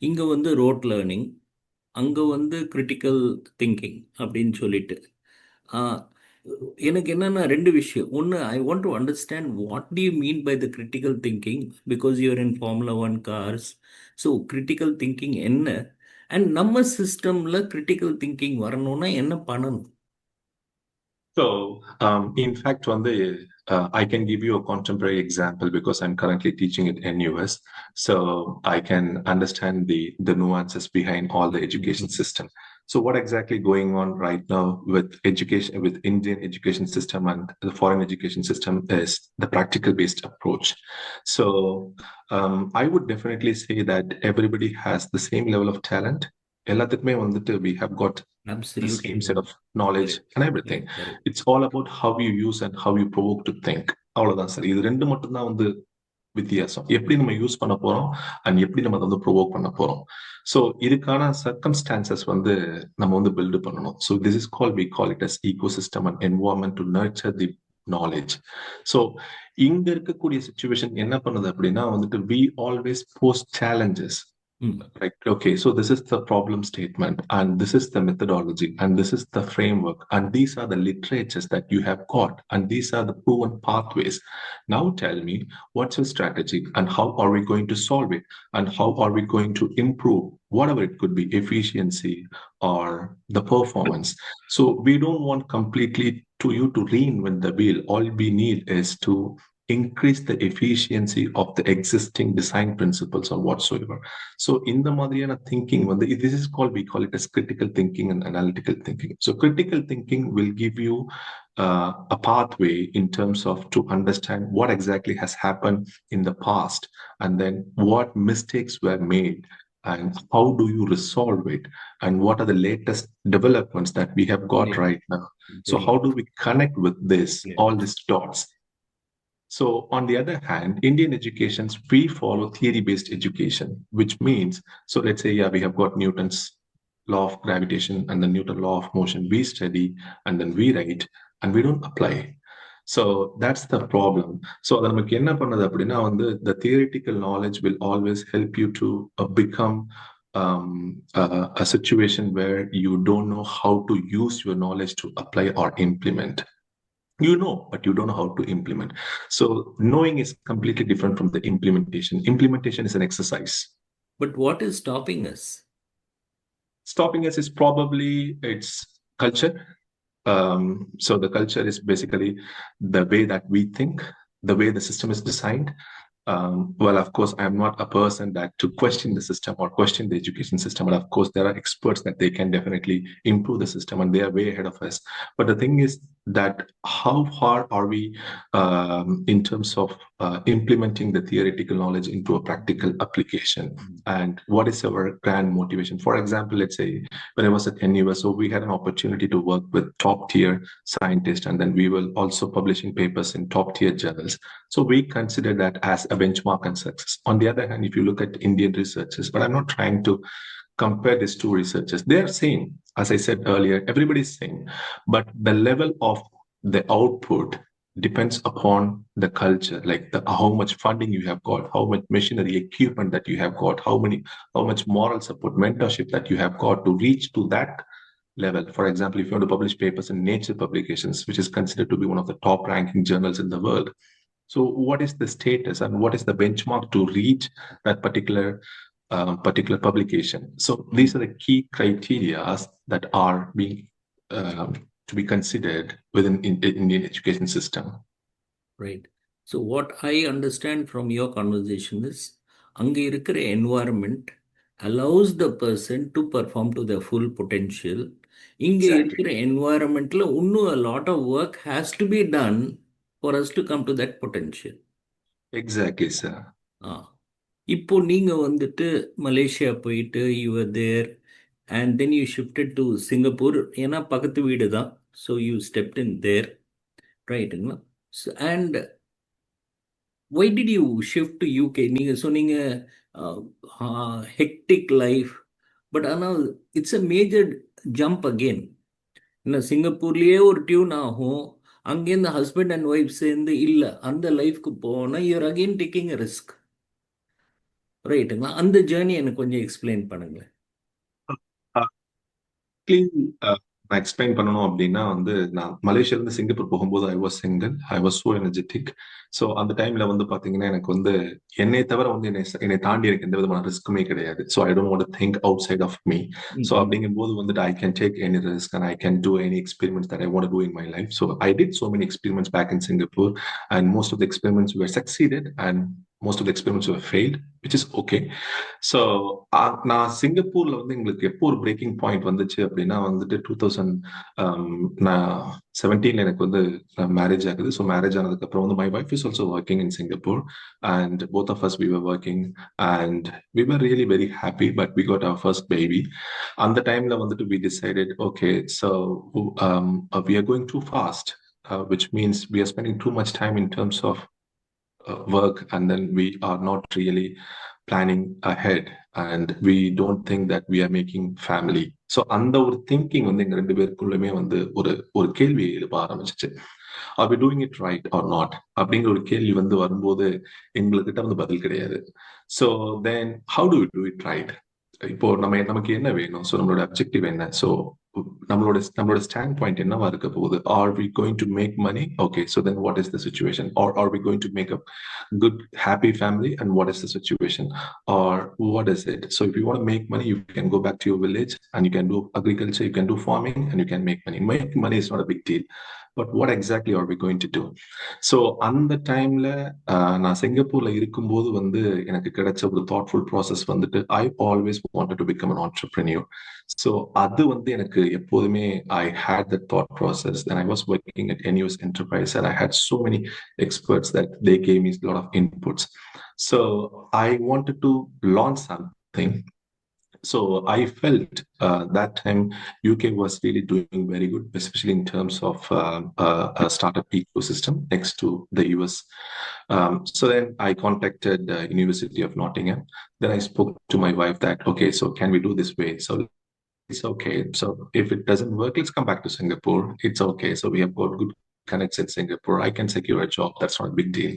Speaker 2: இங்கே வந்து ரோட் லேர்னிங், அங்கே வந்து கிரிட்டிக்கல் திங்கிங் அப்படின்னு சொல்லிட்டு. எனக்கு என்னென்னா 2 விஷயம். ஒன்று, I want to understand what do you mean by the critical thinking, because you're in formula 1 cars. So critical thinking என்ன, அண்ட் நம்ம சிஸ்டமில் கிரிட்டிக்கல் திங்கிங் வரணும்னா என்ன பண்ணணும்?
Speaker 1: So, in fact, I can give you a contemporary example because I'm currently teaching at NUS. So I can understand the nuances behind all the education system. So what exactly going on right now with education, with Indian education system and the foreign education system is the practical based approach. So I would definitely say that everybody has the same level of talent. எல்லாத்துக்குமே வந்துட்டு we have got the same set of knowledge and everything. It's all about how you use and how you provoke to think. அவ்வளவுதான் sir. இது ரெண்டு மட்டும் தான் வந்து வித்தியாசம். எப்படி நம்ம யூஸ் பண்ண போறோம் அண்ட் எப்படி நம்ம வந்து ப்ரொவோக் பண்ண போறோம். ஸோ இதுக்கான சர்க்கம்ஸ்டான்சஸ் வந்து நம்ம வந்து பில்டு பண்ணணும். So this is we call it as ecosystem and environment to nurture the knowledge. So இங்க இருக்கக்கூடிய சுச்சுவேஷன் என்ன பண்ணுது அப்படின்னா வந்துட்டு we always post challenges. Right. Okay. So this is the problem statement, and this is the methodology, and this is the framework, and these are the literatures that you have got, and these are the proven pathways. Now tell me, what's your strategy, and how are we going to solve it, and how are we going to improve whatever it could be, efficiency or the performance. So we don't want completely to you to reinvent the wheel. All we need is to increase the efficiency of the existing design principles or whatsoever. So in the மாதிரியான thinking வந்து this is called, we call it as critical thinking and analytical thinking. So critical thinking will give you a pathway in terms of to understand what exactly has happened in the past and then what mistakes were made and how do you resolve it, and what are the latest developments that we have got right now. So how do we connect with this, all these dots? So on the other hand, Indian educations, we follow theory-based education, which means, so let's say, yeah, we have got Newton's law of gravitation and the Newton law of motion. We study and then we write and we don't apply. So that's the problem. So நமக்கு என்ன பண்ணது அப்படின்னா the theoretical knowledge will always help you to become a situation where you don't know how to use your knowledge to apply or implement. You know, but you don't know how to implement. So knowing is completely different from the implementation. Implementation is an exercise.
Speaker 2: But what is stopping us?
Speaker 1: Stopping us is probably its culture. So the culture is basically the way that we think, the way the system is designed. Well, of course, I'm not a person that to question the system or question the education system, but of course, there are experts that they can definitely improve the system, and they are way ahead of us. But the thing is that how far are we in terms of implementing the theoretical knowledge into a practical application, and what is our grand motivation? For example, let's say when I was at NUS, so we had an opportunity to work with top tier scientists, and then we were also publishing papers in top tier journals. So we consider that as a benchmark and success. On the other hand, if you look at Indian researchers, but I'm not trying to compare these two researchers, they are same. As I said earlier, everybody's same, but the level of the output depends upon the culture, like how much funding you have got, how much machinery equipment that you have got, how much moral support, mentorship that you have got to reach to that level. For example, if you want to publish papers in Nature publications, which is considered to be one of the top ranking journals in the world, so what is the status and what is the benchmark to reach that particular publication? So these are the key criteria that are being to be considered within Indian education system.
Speaker 2: Right. So what I understand from your conversation is, அங்க இருக்கிற environment allows the person to perform to their full potential. இங்க இருக்கிற environmentல இன்னும் a lot of work has to be done for us to come to that potential.
Speaker 1: Exactly, sir.
Speaker 2: இப்போ நீங்க வந்துட்டு Malaysia போயிட்டு you were there and then you shifted to Singapore, ஏன்னா பக்கத்து வீடு தான், so you stepped in there, ரைட்டுங்களா? And why did you shift to UK? நீங்க சொன்னீங்க hectic life, but ஆனால் it's a major jump again. சிங்கப்பூர்லேயே ஒரு டியூன் ஆகும், அங்கேருந்து ஹஸ்பண்ட் அண்ட் ஒய்ஃப் சேர்ந்து இல்லை அந்த லைஃப்க்கு போனால் you're again taking a risk, ரைட்டுங்களா? அந்த ஜேர்னி எனக்கு கொஞ்சம் எக்ஸ்பிளைன் பண்ணுங்களேன்.
Speaker 1: நான் எக்ஸ்பிளைன் பண்ணணும் அப்படின்னா நான் மலேசியால இருந்து சிங்கப்பூர் போகும்போது I was single, I was so energetic. So அந்த டைம்ல பாத்தீங்கன்னா எனக்கு என்னை தவிர என்னை தாண்டி எனக்கு எந்த விதமான ரிஸ்க்குமே கிடையாது. So I don't want to think outside of me. So அப்படிங்கும்போது I can take any risk and I can do any experiments that I want to do in my life. So I did so many experiments back in Singapore and most of the experiments were succeeded and most of the experiments were failed, which is okay. So நான் சிங்கப்பூர்ல எங்களுக்கு எப்போ ஒரு braking point வந்துச்சு அப்படின்னா 2017 எனக்கு marriage ஆகுது. So marriage ஆனதுக்கு அப்புறம் my wife is also working in Singapore and both of us we were working and we were really very happy, but we got our first baby. அந்த டைம்ல we decided, okay, so we are going too fast, which means we are spending too much time in terms of work, and then we are not really planning ahead and we don't think that we are making family. So அந்த ஒரு thinking எங்க ரெண்டு பேருக்குள்ளுமே ஒரு கேள்வி எழுப்ப ஆரம்பிச்சிச்சு. Are we doing it right or not அப்படிங்கிற ஒரு கேள்வி வரும்போது எங்ககிட்ட பதில் கிடையாது. So then how do we do it right? இப்போ நமக்கு என்ன வேணும்? ஸோ நம்மளோட அப்ஜெக்டிவ் என்ன? ஸோ நம்மளோட ஸ்டாண்ட் பாயிண்ட் என்னவா இருக்க போகுது? Are we going to make money? Okay, so then what is the situation? Or are we going to make a good happy family, and what is the situation? Or what is it? So if you want to make money, you can go back to your village and you can do agriculture, you can do farming, and you can make money. Making money is not a big deal, but what exactly are we going to do? So அந்த டைம்ல நான் சிங்கப்பூர்ல இருக்கும்போது எனக்கு கிடைச்ச ஒரு thoughtful process I always wanted to become an entrepreneur. So அது எனக்கு எப்போதுமே I had that thought process, and I was working at NUS Enterprise and I had so many experts that they gave me a lot of inputs. So I wanted to launch something So I felt that time UK was really doing very good, especially in terms of a startup ecosystem next to the US. So then I contacted University of Nottingham. Then I spoke to my wife that, okay, so can we do this way? So it's okay. So if it doesn't work, let's come back to Singapore. It's okay. So we have got good connects in Singapore. I can secure a job. That's not a big deal.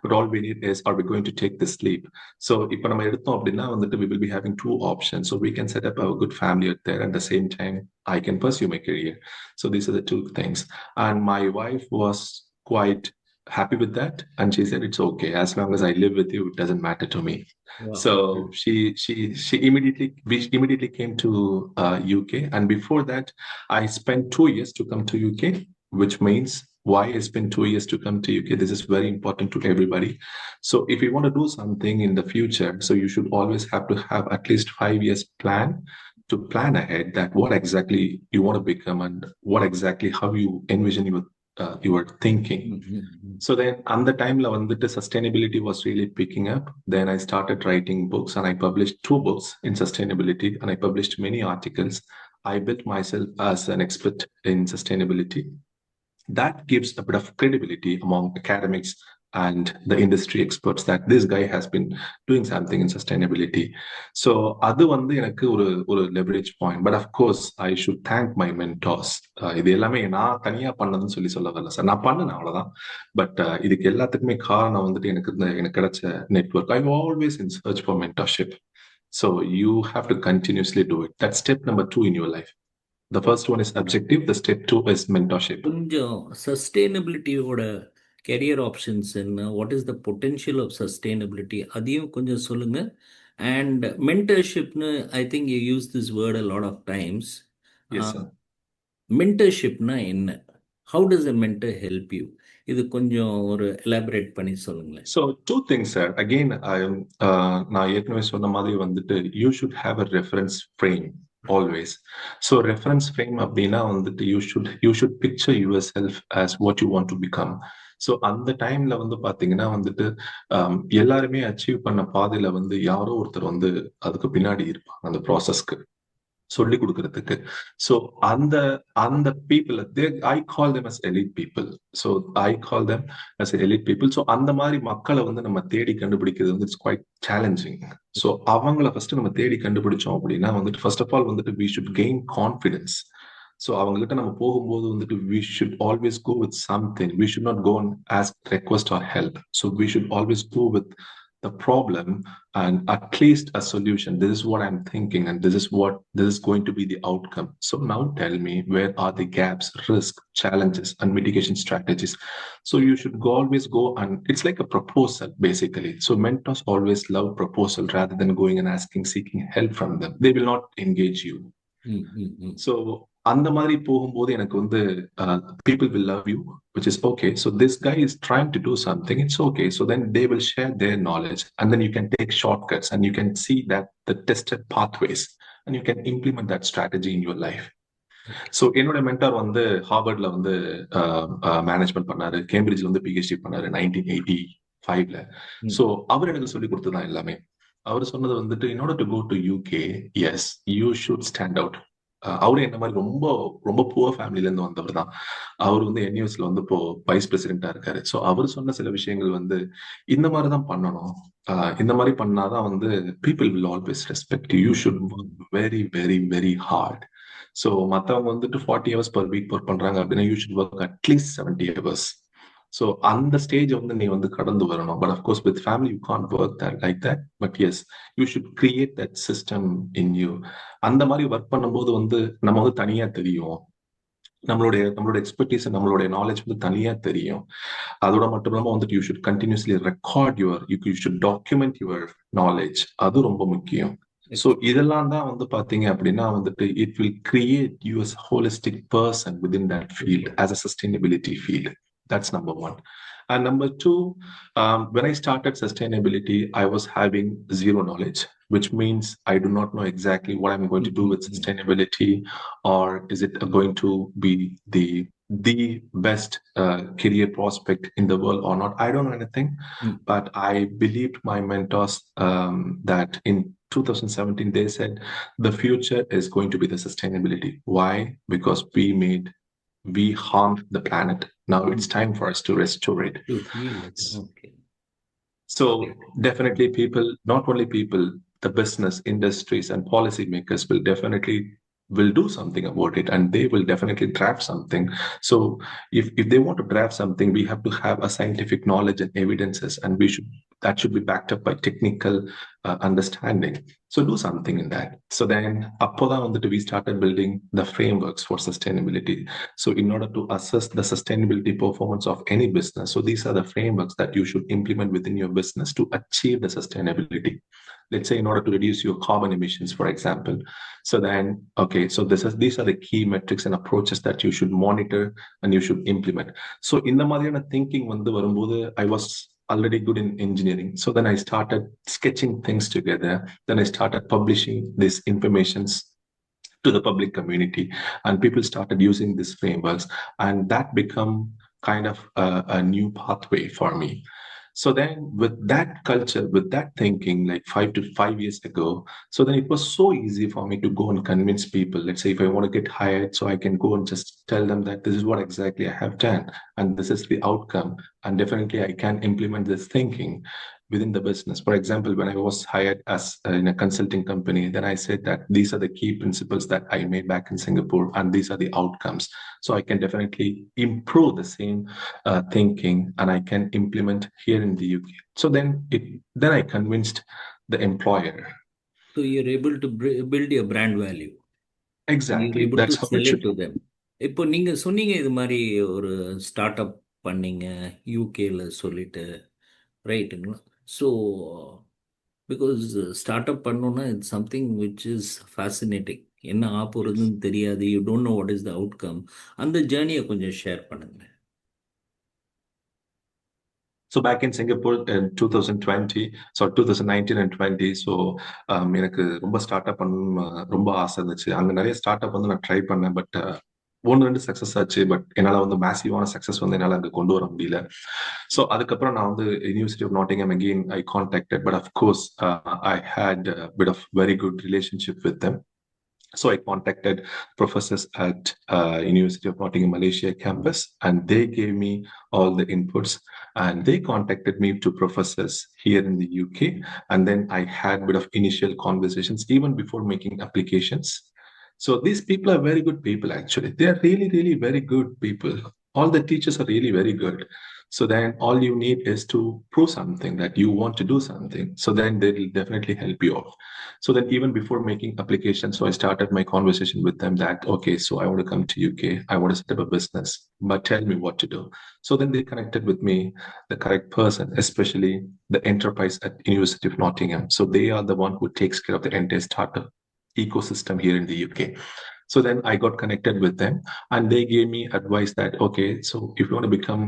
Speaker 1: But all we need is, are we going to take this leap? So இப்போ நம்ம எடுத்தோம் அப்படின்னா வந்துட்டு we will be having two options. So we can set up a good family out there, and at the same time, I can pursue my career. So these are the two things. And my wife was quite happy with that, and she said it's okay as long as I live with you, it doesn't matter to me.
Speaker 2: Wow.
Speaker 1: So she immediately came to UK, and before that I spent 2 years to come to UK, which means why I spent 2 years to come to UK. This is very important to everybody. So if you want to do something in the future, so you should always have to have at least 5 years plan to plan ahead that what exactly you want to become and what exactly how you envision your thinking. So then on the time the sustainability was really picking up. Then I started writing books, and I published 2 books in sustainability, and I published many articles. I built myself as an expert in sustainability. That gives a bit of credibility among academics and the industry experts that this guy has been doing something in sustainability. So அது வந்து எனக்கு ஒரு leverage point. But of course I should thank my mentors. இது எல்லாமே நான் தனியா பண்ணதுன்னு சொல்ல வரல சார், நான் பண்ணேன் அவ்வளவுதான். பட் இதுக்கு எல்லாத்துக்குமே காரணம் வந்துட்டு எனக்கு கிடைச்ச network. I'm always in search for mentorship. So you have to continuously do it. That's step number 2 in your life. The first one is objective. The step 2 is mentorship.
Speaker 2: கொஞ்சம் சஸ்டெயினபிலிட்டியோட கெரியர் ஆப்ஷன்ஸ் என்ன, what is the potential of sustainability, அதையும் கொஞ்சம் சொல்லுங்க. And மென்டர்ஷிப்னு I think you use this word a lot of times.
Speaker 1: Yes, sir.
Speaker 2: மென்டர்ஷிப்னா என்ன? How does a mentor help you? இது கொஞ்சம் ஒரு எலாபரேட் பண்ணி சொல்லுங்களேன்.
Speaker 1: So two things, sir. Again, நான் ஏற்கனவே சொன்ன மாதிரி வந்துட்டு you should have a reference frame always. So reference frame அப்படின்னா வந்துட்டு you should picture yourself as what you want to become. So அந்த டைம்ல வந்து பாத்தீங்கன்னா வந்துட்டு எல்லாருமே அச்சீவ் பண்ண பாதையில வந்து யாரோ ஒருத்தர் வந்து அதுக்கு பின்னாடி இருப்பாங்க அந்த ப்ராசஸ்க்கு சொல்லி கொடுக்கறதுக்கு. ஸோ அந்த அந்த people I call them as elite people. So I call them as elite people. So அந்த மாதிரி மக்களை வந்து நம்ம தேடி கண்டுபிடிக்கிறது வந்து இட்ஸ் குவைட் சேலஞ்சிங். ஸோ அவங்கள ஃபர்ஸ்ட் நம்ம தேடி கண்டுபிடிச்சோம் அப்படின்னா வந்துட்டு ஃபர்ஸ்ட் ஆஃப் ஆல் வந்துட்டு we should gain confidence. So அவங்ககிட்ட நம்ம போகும்போது வந்துட்டு we should always go with something. We should not go and ask request or help. So we should always go with the problem and at least a solution. This is what I'm thinking, and this is going to be the outcome. So now tell me, where are the gaps, risk, challenges, and mitigation strategies? So you should always go, and it's like a proposal basically. So mentors always love proposal rather than going and seeking help from them. They will not engage you. So அந்த மாதிரி போகும்போது எனக்கு வந்து people will love you, which is okay. So this guy is trying to do something, it's okay. So then they will share their knowledge, and then you can take shortcuts, and you can see that the tested pathways, and you can implement that strategy in your life. So என்னோட mentor வந்து ஹார்வர்ட்ல வந்து management பண்ணாரு, கேம்பிரிட்ஜ்ல வந்து PhD பண்ணாரு 1985ல. So அவர் எனக்கு சொல்லி கொடுத்ததான் எல்லாமே. அவர் சொன்னது வந்துட்டு in order to go to UK, yes, you should stand out. அவரு என்ன மாதிரி ரொம்ப ரொம்ப புவர் ஃபேமிலில இருந்து வந்தவர் தான். அவர் வந்து NUSல வந்து இப்போ வைஸ் பிரசிடென்டா இருக்காரு. ஸோ அவர் சொன்ன சில விஷயங்கள் வந்து இந்த மாதிரிதான் பண்ணணும், இந்த மாதிரி பண்ணாதான் வந்து people will always respect you. You should work very very very hard. So மற்றவங்க வந்துட்டு 40 hours per week ஒர்க் பண்றாங்க அப்படின்னா you should work at least 70 hours. So அந்த ஸ்டேஜ் வந்து நீ வந்து கடந்து வரணும். But of course with family you can't work that like that. But yes, you should create that system in you. அந்த மாதிரி ஒர்க் பண்ணும்போது வந்து நம்ம வந்து தனியா தெரியும், நம்மளோட எக்ஸ்பர்டீஸ், நம்மளுடைய நாலேஜ் வந்து தனியா தெரியும். அதோட மட்டும் இல்லாம வந்துட்டு you should continuously record you should document your knowledge. அது ரொம்ப முக்கியம். ஸோ இதெல்லாம் தான் வந்து பாத்தீங்க அப்படின்னா வந்துட்டு it will create you as holistic person within that field as a sustainability field. That's number one. And number two, when I started sustainability, I was having zero knowledge, which means I do not know exactly what I'm going to do with sustainability, or is it going to be the best career prospect in the world or not. I don't know anything, but I believed my mentors that in 2017, they said the future is going to be the sustainability. Why? Because we harmed the planet. Now it's time for us to restore it.
Speaker 2: To heal it. Okay.
Speaker 1: So definitely people, not only people, the business, industries and policymakers will do something about it, and they will definitely draft something. So if they want to draft something, we have to have a scientific knowledge and evidences, and that should be backed up by technical understanding. So do something in that. So then we started building the frameworks for sustainability. So in order to assess the sustainability performance of any business, so these are the frameworks that you should implement within your business to achieve the sustainability. Let's say in order to reduce your carbon emissions, for example. So then, okay, so these are the key metrics and approaches that you should monitor and you should implement. So in the Mariana thinking, I was already good in engineering. So then I started sketching things together. Then I started publishing these informations to the public community, and people started using these frameworks, and that become kind of a new pathway for me. So then with that culture, with that thinking, like 5 years ago, so then it was so easy for me to go and convince people. Let's say if I want to get hired, so I can go and just tell them that this is what exactly I have done and this is the outcome, and definitely I can implement this thinking within the business. For example, when I was hired as in a consulting company, then I said that these are the key principles that I made back in Singapore, and these are the outcomes. So I can definitely improve the same thinking, and I can implement here in the UK. So then I convinced the employer.
Speaker 2: So you're able to build your brand value. You're
Speaker 1: Exactly.
Speaker 2: able to
Speaker 1: That's how it
Speaker 2: sell it
Speaker 1: should
Speaker 2: to
Speaker 1: be.
Speaker 2: them. இப்போ நீங்க சொன்னீங்க இது மாதிரி ஒரு start up பண்ணீங்க யூகேல சொல்லிட்டு ரைட்டுங்களா? ஸோ பிகாஸ் ஸ்டார்ட் அப் பண்ணோன்னா it's something which is fascinating. என்ன ஆப்போறதுன்னு தெரியாது. You don't know what is the outcome. அந்த ஜேர்னியை கொஞ்சம் ஷேர் பண்ணுங்க.
Speaker 1: So back in Singapore in 2020, so 2019 and 20, so எனக்கு ரொம்ப ஸ்டார்ட் அப் பண்ண ரொம்ப ஆசை இருந்துச்சு. அங்க நிறைய ஸ்டார்ட் அப் வந்து நான் ட்ரை பண்ணேன், பட் ஒன்று ரெண்டு சக்ஸஸ் ஆச்சு. பட் என்னால் வந்து மேசிவான சக்ஸஸ் வந்து என்னால் அங்கே கொண்டு வர முடியல. ஸோ அதுக்கப்புறம் நான் வந்து University of Nottingham again I contacted, but of course I had a bit of very good relationship with them. So I contacted professors at University of Nottingham, Malaysia campus, and they gave me all the inputs, and they contacted me to professors here in the UK. And then I had a bit of initial conversations even before making applications. So these people are very good people, actually. They are really, really very good people. All the teachers are really very good. So then all you need is to prove something that you want to do something. So then they will definitely help you out. So then even before making applications, so I started my conversation with them that, okay, so I want to come to UK. I want to set up a business, but tell me what to do. So then they connected with me, the correct person, especially the enterprise at University of Nottingham. So they are the one who takes care of the entire startup ecosystem here in the UK. So then I got connected with them, and they gave me advice that, okay, so if you want to become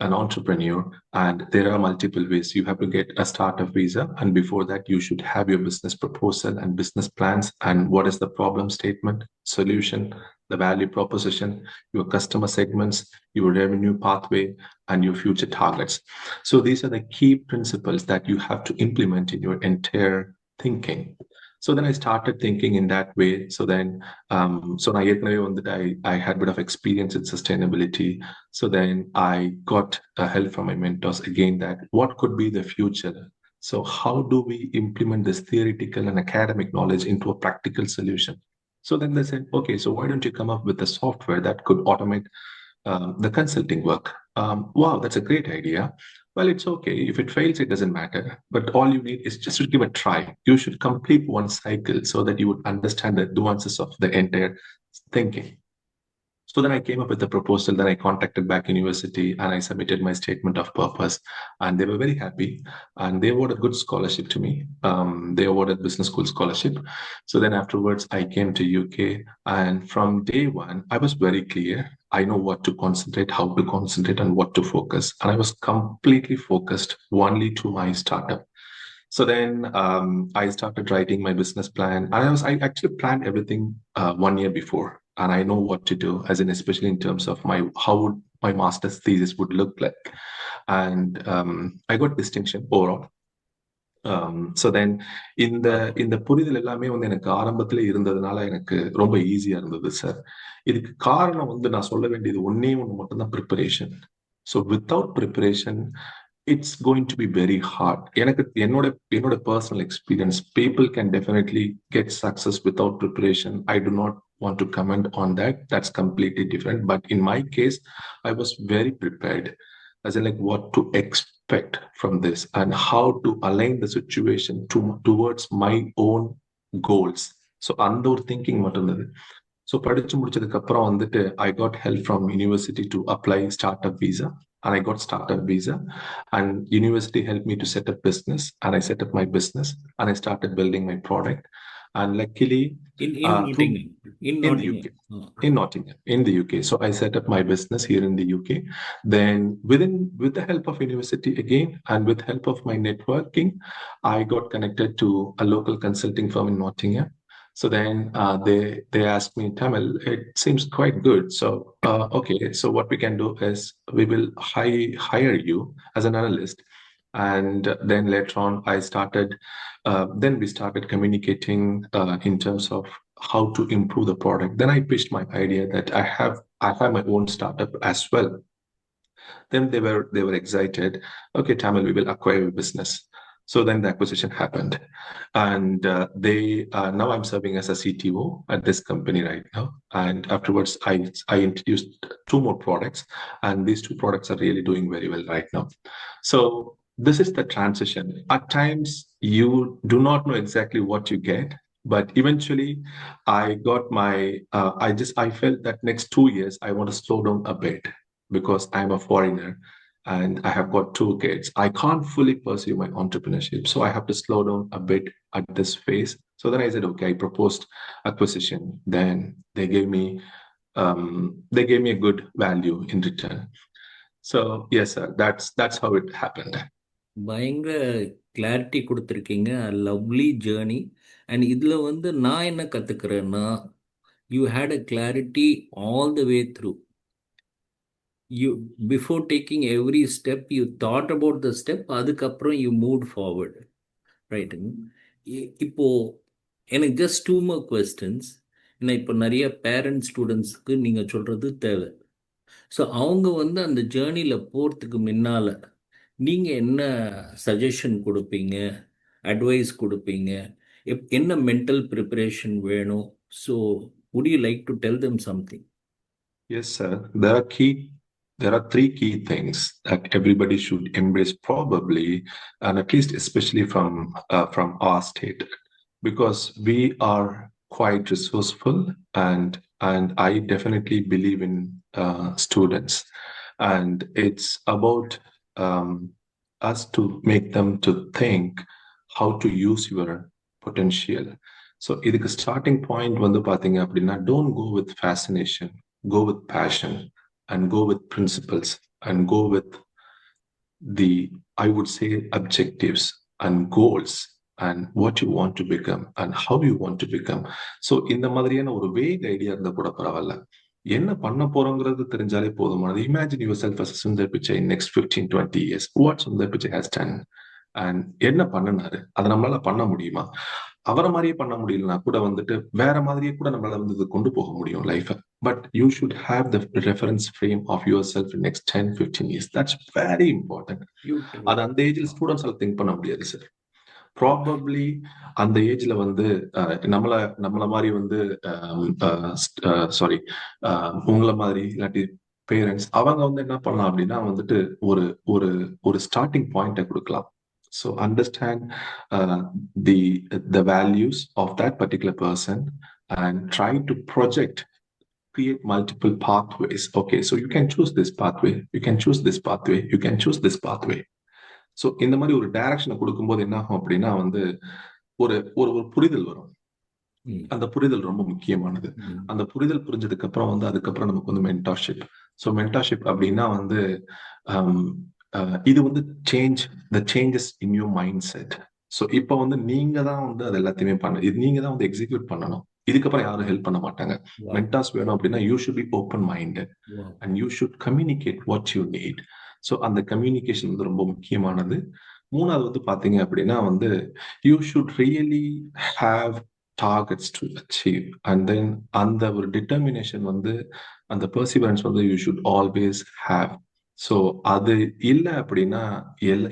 Speaker 1: an entrepreneur, and there are multiple ways, you have to get a startup visa, and before that you should have your business proposal and business plans, and what is the problem statement, solution, the value proposition, your customer segments, your revenue pathway, and your future targets. So these are the key principles that you have to implement in your entire thinking. So then I started thinking in that way. So then, so I had a bit of experience in sustainability. So then I got help from my mentors again that what could be the future. So how do we implement this theoretical and academic knowledge into a practical solution? So then they said, okay, so why don't you come up with a software that could automate the consulting work? Wow, that's a great idea. Well, it's okay. If it fails, it doesn't matter. But all you need is just to give a try. You should complete one cycle so that you would understand the nuances of the entire thinking. So then I came up with the proposal. Then I contacted back university and I submitted my statement of purpose, and they were very happy, and they awarded good scholarship to me. They awarded business school scholarship. So then afterwards I came to UK, and from day one I was very clear. I know what to concentrate, how to concentrate, and what to focus. And I was completely focused only to my startup. So then I started writing my business plan, and I actually planned everything 1 year before, and I know what to do, as in especially in terms of how would my master's thesis would look like, and I got distinction overall. So then இந்த புரிதல் எல்லாமே வந்து எனக்கு ஆரம்பத்திலே இருந்ததுனால எனக்கு ரொம்ப ஈஸியா இருந்தது சார். இதுக்கு காரணம் வந்து நான் சொல்ல வேண்டியது ஒன்னே ஒன்று மட்டும்தான், preparation. So without preparation it's going to be very hard. எனக்கு என்னோட personal experience, people can definitely get success without preparation. I to not want to comment on that. That's completely different. But in my case, I was very prepared, as in like what to expect from this and how to align the situation towards my own goals. So அந்த ஒரு thinking மட்டும் இருந்தது. So படிச்சு முடிச்சதுக்கு அப்புறம் வந்துட்டு I got help from university to apply startup visa, and I got startup visa, and university helped me to set up business, and I set up my business, and I started building my product. And luckily,
Speaker 2: In
Speaker 1: through
Speaker 2: Nottingham. In
Speaker 1: in the UK,
Speaker 2: Nottingham.
Speaker 1: in Nottingham, in the UK. So I set up my business here in the UK. Then with the help of university again, and with help of my networking, I got connected to a local consulting firm in Nottingham. So then they asked me, Tamil, it seems quite good. So okay, so what we can do is we will hire you as an analyst. And then later on, then we started communicating in terms of how to improve the product. Then I pitched my idea that I have my own startup as well. Then they were excited. Okay, Tamil, we will acquire your business. So then the acquisition happened, and now I'm serving as a CTO at this company right now. And afterwards, I introduced 2 more products, and these 2 products are really doing very well right now. So this is the transition. At times, you do not know exactly what you get, but eventually, I got my. I felt that next 2 years I want to slow down a bit because I'm a foreigner and I have got 2 kids. I can't fully pursue my entrepreneurship, so I have to slow down a bit at this phase. So then I said, okay, I proposed acquisition. Then they gave me a good value in return. So yes, sir, that's how it happened.
Speaker 2: பயங்கர clarity கொடுத்துருக்கீங்க. Lovely journey. And இதில் வந்து நான் என்ன கற்றுக்கிறேன்னா, you had a clarity all the way through. You before taking every step you thought about the step, அதுக்கப்புறம் you move forward, ரைட்டுங்க. இப்போது எனக்கு ஜஸ்ட் 2 more கொஸ்டின்ஸ். ஏன்னா இப்போ நிறைய பேரண்ட் ஸ்டூடெண்ட்ஸுக்கு நீங்கள் சொல்கிறது தேவை. ஸோ அவங்க வந்து அந்த ஜேர்னியில் போகிறதுக்கு முன்னால் நீங்கள் என்ன சஜஷன் கொடுப்பீங்க, அட்வைஸ் கொடுப்பீங்க, என்ன மென்டல் ப்ரிப்பரேஷன் வேணும்? So would you like to tell them something?
Speaker 1: Yes, sir. There are 3 key things that everybody should embrace, probably, and at least especially from our state, because we are quite resourceful, and I definitely believe in students, and it's about um, us to make them to think how to use your potential. So இதுக்கு starting point வந்து பாத்தீங்க அப்படின்னா, don't go with fascination, go with passion, and go with principles, and go with the, I would say, objectives and goals, and what you want to become and how you want to become. So இந்த மாதிரியான ஒரு wake idea இருந்தா கூட பரவாயில்ல, என்ன பண்ண போறோங்கிறது தெரிஞ்சாலே போதுமானது. Imagine yourself as Sundar Pichai in next 15-20 years. What Sundar Pichai has done and என்ன பண்ணினாரு, அதை நம்மளால பண்ண முடியுமா? அவரை மாதிரியே பண்ண முடியலனா கூட வந்துட்டு வேற மாதிரியே கூட நம்மளால வந்து கொண்டு போக முடியும் லைஃபை. But you should have the reference frame of yourself in next 10-15 years. That's very important. அது அந்த ஏஜ்ல ஸ்டூடெண்ட்ஸால திங்க் பண்ண முடியாது சார். ப்ராபப்ளி அந்த ஏஜ்ல வந்து நம்மள மாதிரி வந்து சாரி உங்களை மாதிரி இல்லாட்டி பேரண்ட்ஸ் அவங்க வந்து என்ன பண்ணலாம் அப்படின்னா வந்துட்டு ஒரு ஒரு ஒரு ஸ்டார்டிங் பாயிண்ட்டை கொடுக்கலாம். So understand the values of that particular person and try to create multiple pathways. Okay, so you can choose this pathway, you can choose this pathway, you can choose this pathway. So இந்த மாதிரி ஒரு டைரக்ஷனை கொடுக்கும்போது என்ன ஆகும் அப்படின்னா வந்து ஒரு ஒரு ஒரு புரிதல் வரும். அந்த புரிதல் ரொம்ப முக்கியமானது. அந்த புரிதல் புரிஞ்சதுக்கு அப்புறம் வந்து அதுக்கப்புறம் நமக்கு வந்து மென்டார்ஷிப். ஸோ மென்டார்ஷிப் அப்படின்னா வந்து இது வந்து changes in your mindset. So இப்போ வந்து நீங்க தான் வந்து அது எல்லாத்தையுமே நீங்க தான் வந்து எக்ஸிக்யூட் பண்ணணும். இதுக்கப்புறம் யாரும் ஹெல்ப் பண்ண மாட்டாங்க. மென்டார்ஸ் வேணும் அப்படின்னா you should be open minded and you should communicate what you need. So அந்த கம்யூனிகேஷன் வந்து ரொம்ப முக்கியமானது. மூணாவது வந்து பாத்தீங்க அப்படின்னா வந்து you should really have targets to achieve and then அந்த ஒரு டிட்டர்மினேஷன் வந்து அந்த பெர்சிவரன்ஸ் வந்து you should always have. So அது இல்லை அப்படின்னா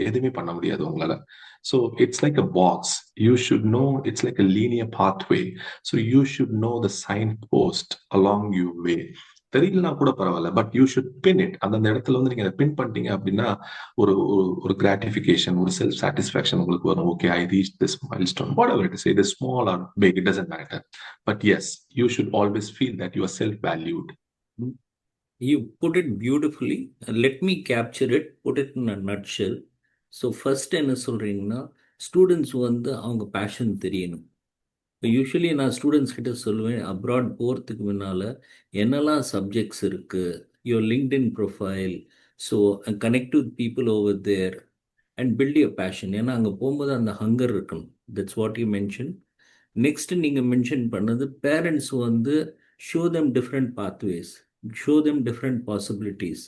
Speaker 1: எதுவுமே பண்ண முடியாது உங்களால. So it's like a box. You should know it's like a linear pathway. So you should know the signpost along you way. தெரியலனா கூட பரவாயில்ல, but you should pin it. அந்த இடத்துல வந்து நீங்க பின் பண்ணிட்டீங்க அப்படின்னா ஒரு ஒரு கிராட்டிஃபிகேஷன், ஒரு செல்ஃப் சாட்டிஸ்ஃபேக்ஷன் உங்களுக்கு வரும். Okay, I reach this milestone, whatever it is, இது small or big, it doesn't matter. But yes, you should always feel that you are self valued.
Speaker 2: You put it beautifully. Let me capture it, put it in a nutshell. So first என்ன சொல்றீங்கன்னா, students வந்து அவங்க fashion தெரியணும். இப்போ usually நான் students கிட்ட சொல்லுவேன், abroad போகிறதுக்கு முன்னால் என்னெல்லாம் சப்ஜெக்ட்ஸ் இருக்குது, your LinkedIn profile, so connect with people over there and build your passion. ஏன்னா அங்கே போகும்போது அந்த ஹங்கர் இருக்கணும். That's what you mention. Next நீங்கள் மென்ஷன் பண்ணது பேரண்ட்ஸ் வந்து show them different pathways, show them different possibilities.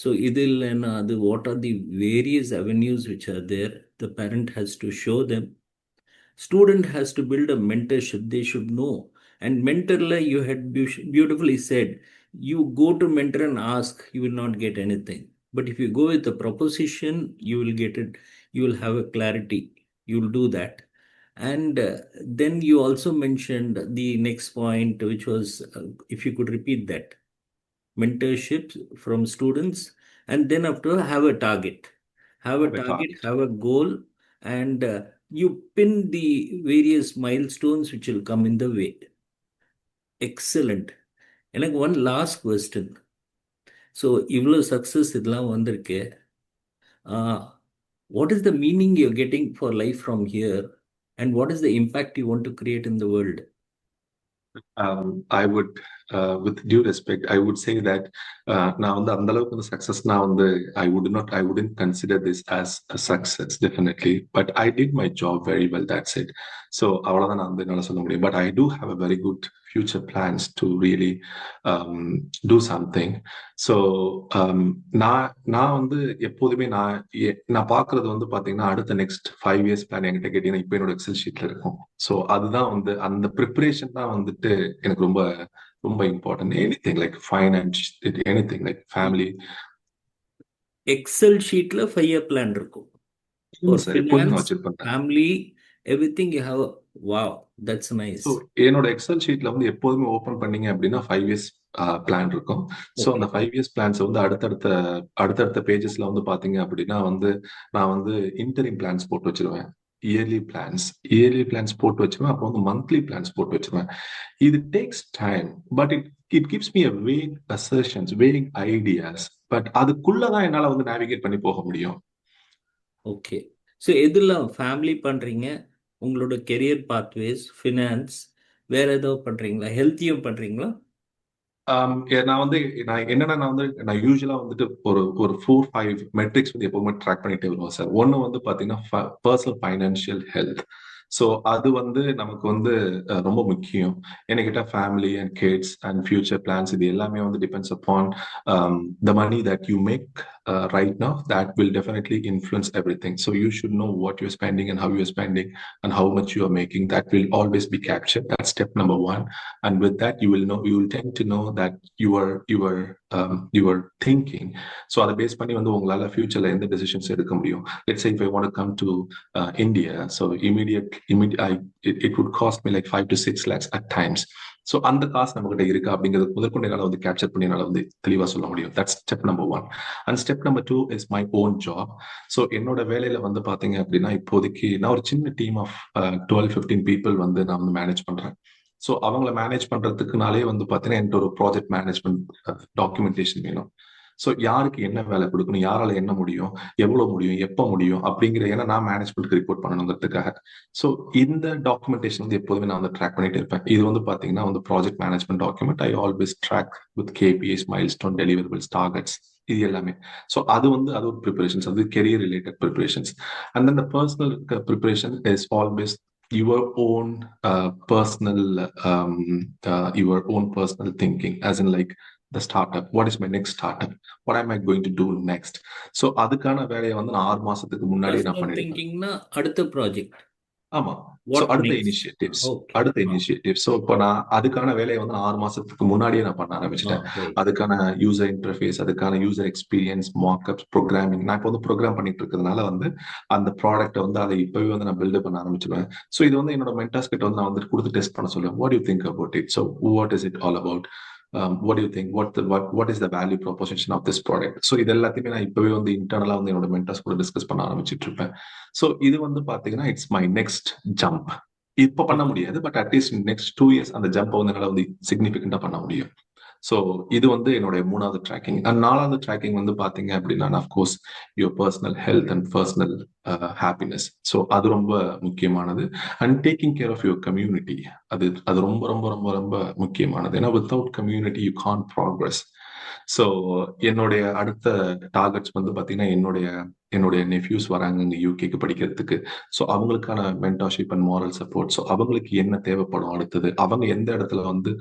Speaker 2: So இது இல்லைன்னா அது what are the various avenues which are there, the parent has to show them. Student has to build a mentorship. They should know. And mentor, like you had beautifully said, you go to mentor and ask, you will not get anything. But if you go with a proposition, you will get it. You will have a clarity. You will do that. And then you also mentioned the next point, which was, if you could repeat that, mentorship from students, and then after have a target, have a goal, and you pin the various milestones which will come in the way. Excellent. எனக்கு one last question. So இவ்வளோ success இதெல்லாம் வந்திருக்கு. What is the meaning you're getting for life from here, and what is the impact you want to create in the world?
Speaker 1: I would, with due respect, I would say that நான் வந்து அந்த அளவுக்கு வந்து சக்சஸ்னா வந்து I wouldn't consider this as a success definitely, but I did my job very well, that's it. So அவ்வளவுதான் நான் வந்து என்னால சொல்ல முடியும். But I do have a very good future plans to really do something. So நான் வந்து எப்போதுமே நான் பாக்குறது வந்து பாத்தீங்கன்னா அடுத்த நெக்ஸ்ட் 5 years பிளான் என்கிட்ட கேட்டீங்கன்னா இப்போ என்னோட எக்ஸல் ஷீட்ல இருக்கும். ஸோ அதுதான் வந்து அந்த ப்ரிப்பரேஷன் தான் வந்துட்டு எனக்கு ரொம்ப ரொம்ப important. Anything like finance, anything like family.
Speaker 2: Excel ஷீட்ல 5 year பிளான் இருக்கும். For
Speaker 1: சார் எப்போதுமே நான்
Speaker 2: finance,
Speaker 1: வச்சிருப்பேன்.
Speaker 2: family, everything you have. Wow, that's nice.
Speaker 1: So என்னோட எக்ஸல் ஷீட்ல வந்து எப்போதுமே ஓபன் பண்ணீங்க அப்படின்னா 5 years பிளான் இருக்கும். ஸோ அந்த 5 years பிளான்ஸ் வந்து அடுத்தடுத்த பேஜஸ்ல வந்து பாத்தீங்க அப்படின்னா வந்து நான் வந்து இன்டரிம் பிளான்ஸ் போட்டு வச்சிருவேன், இயர்லி பிளான்ஸ் போட்டு வச்சிருவேன், அப்புறம் வந்து மந்த்லி பிளான்ஸ் போட்டு வச்சிருவேன். இது takes time, but it gives me a vague assertions, vague ideas, but அதுக்குள்ளதான் என்னால வந்து நேவிகேட் பண்ணி போக முடியும்.
Speaker 2: ஓகே. ஸோ எதெல்லாம் ஃபேமிலி பண்ணுறீங்க, உங்களோட கெரியர் பாத்வேஸ், ஃபினான்ஸ், வேற ஏதோ பண்ணுறீங்களா, ஹெல்த்தியும் பண்ணுறீங்களா?
Speaker 1: நான் யூஸ்வலா வந்துட்டு ஒரு 4-5 மெட்ரிக்ஸ் வந்து எப்பவுமே ட்ராக் பண்ணிட்டே வருவோம் சார். ஒன்னு வந்து பாத்தீங்கன்னா பர்சனல் ஃபைனான்சியல் ஹெல்த். ஸோ அது வந்து நமக்கு வந்து ரொம்ப முக்கியம். என்கிட்ட family and kids and future plans இது எல்லாமே வந்து depends upon the money that you make right now. That will definitely influence everything. So you should know what you're spending and how you're spending and how much you are making. That will always be captured. That's step number 1. And with that, you will tend to know that you are thinking. So அதை base பண்ணி வந்து உங்களால ஃபியூச்சர்ல எந்த decisions எடுக்க முடியும். Let's say if I want to come to India, so it would cost me like 5 to 6 lakhs at times. So அந்த காசு நம்மகிட்ட இருக்கு அப்படிங்கிறது முதற்கொண்டு என்னால் வந்து கேப்சர் பண்ணி என்னால் வந்து தெளிவாக சொல்ல முடியும். That's step number 1. And step number 2 is my own job. So என்னோட வேலையில வந்து பாத்தீங்க அப்படின்னா இப்போதைக்கு நான் ஒரு சின்ன டீம் ஆஃப் 12-15 பீப்புள் வந்து நான் வந்து மேனேஜ் பண்றேன். ஸோ அவங்கள மேனேஜ் பண்றதுக்குனாலே வந்து பாத்தீங்கன்னா என்கிட்ட ஒரு ப்ராஜெக்ட் மேனேஜ்மெண்ட் டாக்குமெண்டேஷன் வேணும். ஸோ யாருக்கு என்ன வேலை கொடுக்கணும், யாரால என்ன முடியும், எவ்வளவு முடியும், எப்ப முடியும் அப்படிங்கிற, ஏன்னா நான் மேனேஜ்மெண்ட்க்கு ரிப்போர்ட் பண்ணணுங்கிறதுக்காக. ஸோ இந்த டாக்குமெண்டேஷன் வந்து எப்போதுமே நான் வந்து ட்ராக் பண்ணிட்டு இருப்பேன். இது வந்து பாத்தீங்கன்னா வந்து project management document. I always track with KPIs, milestone, deliverables, targets, இது எல்லாமே. ஸோ அது ஒரு ப்ரிப்பரேஷன்ஸ், அது career related preparations. And then the personal preparation is always your own personal thinking, as in like the startup, what is my next startup, what am I going to do next. So அதுக்கான வேலையை வந்து நான் 6 மாசத்துக்கு முன்னாடியே நான்
Speaker 2: Personal
Speaker 1: பண்ணிடுவேன்.
Speaker 2: thinkingனா அடுத்த project.
Speaker 1: ஆமா. ஸோ
Speaker 2: What
Speaker 1: அடுத்த
Speaker 2: next?
Speaker 1: Initiatives
Speaker 2: Okay.
Speaker 1: அடுத்த இனிஷியேட்டிவ்ஸ். ஸோ இப்போ நான் அதுக்கான வேலையை வந்து நான் 6 மாசத்துக்கு முன்னாடியே நான் பண்ண ஆரம்பிச்சிட்டேன்.
Speaker 2: Right.
Speaker 1: அதுக்கான யூசர் இன்டர்ஃபேஸ், அதுக்கான யூசர் எக்ஸ்பீரியன்ஸ், மார்க்அப்ஸ், ப்ரோக்ராமிங். நான் இப்போ வந்து ப்ரோக்ராம் பண்ணிட்டு இருக்கிறதுனால வந்து அந்த ப்ராடக்ட்டை வந்து அதை இப்பவே வந்து நான் பில்டப் பண்ண ஆரம்பிச்சிடுவேன். ஸோ இது வந்து என்னோட மென்டார்ஸ் கிட்ட வந்து நான் வந்து கொடுத்து டெஸ்ட் பண்ண சொல்லுவேன். What you think about it? So what is it all about? what do you think, what is the value proposition of this product? So இது எல்லாத்தையுமே நான் இப்பவே வந்து இன்டர்னலா வந்து என்னோட மென்டார்ஸ் கூட டிஸ்கஸ் பண்ண ஆரம்பிச்சிட்டு இருப்பேன். ஸோ இது வந்து பாத்தீங்கன்னா இட்ஸ் மை நெக்ஸ்ட் ஜம்ப். இப்ப பண்ண முடியாது, பட் அட்லீஸ்ட் நெக்ஸ்ட் 2 இயர்ஸ் அந்த ஜம்ப் வந்து என்னால வந்து சிக்னிபிகண்டா பண்ண முடியும். ஸோ இது வந்து என்னுடைய 3வது ட்ராக்கிங். அண்ட் 4வது ட்ராக்கிங் வந்து பாத்தீங்க அப்படின்னா of course your personal health and personal happiness. So அது ரொம்ப முக்கியமானது. And taking care of your community, அது அது ரொம்ப ரொம்ப ரொம்ப ரொம்ப முக்கியமானது. ஏன்னா without community you can't progress. So என்னுடைய அடுத்த டார்கெட்ஸ் வந்து பாத்தீங்கன்னா என்னுடைய நெஃப்யூஸ் வராங்க இங்க யூகேக்கு படிக்கிறதுக்கு. ஸோ அவங்களுக்கான mentorship and moral support. So அவங்களுக்கு என்ன தேவைப்படும் அடுத்தது, அவங்க எந்த இடத்துல வந்து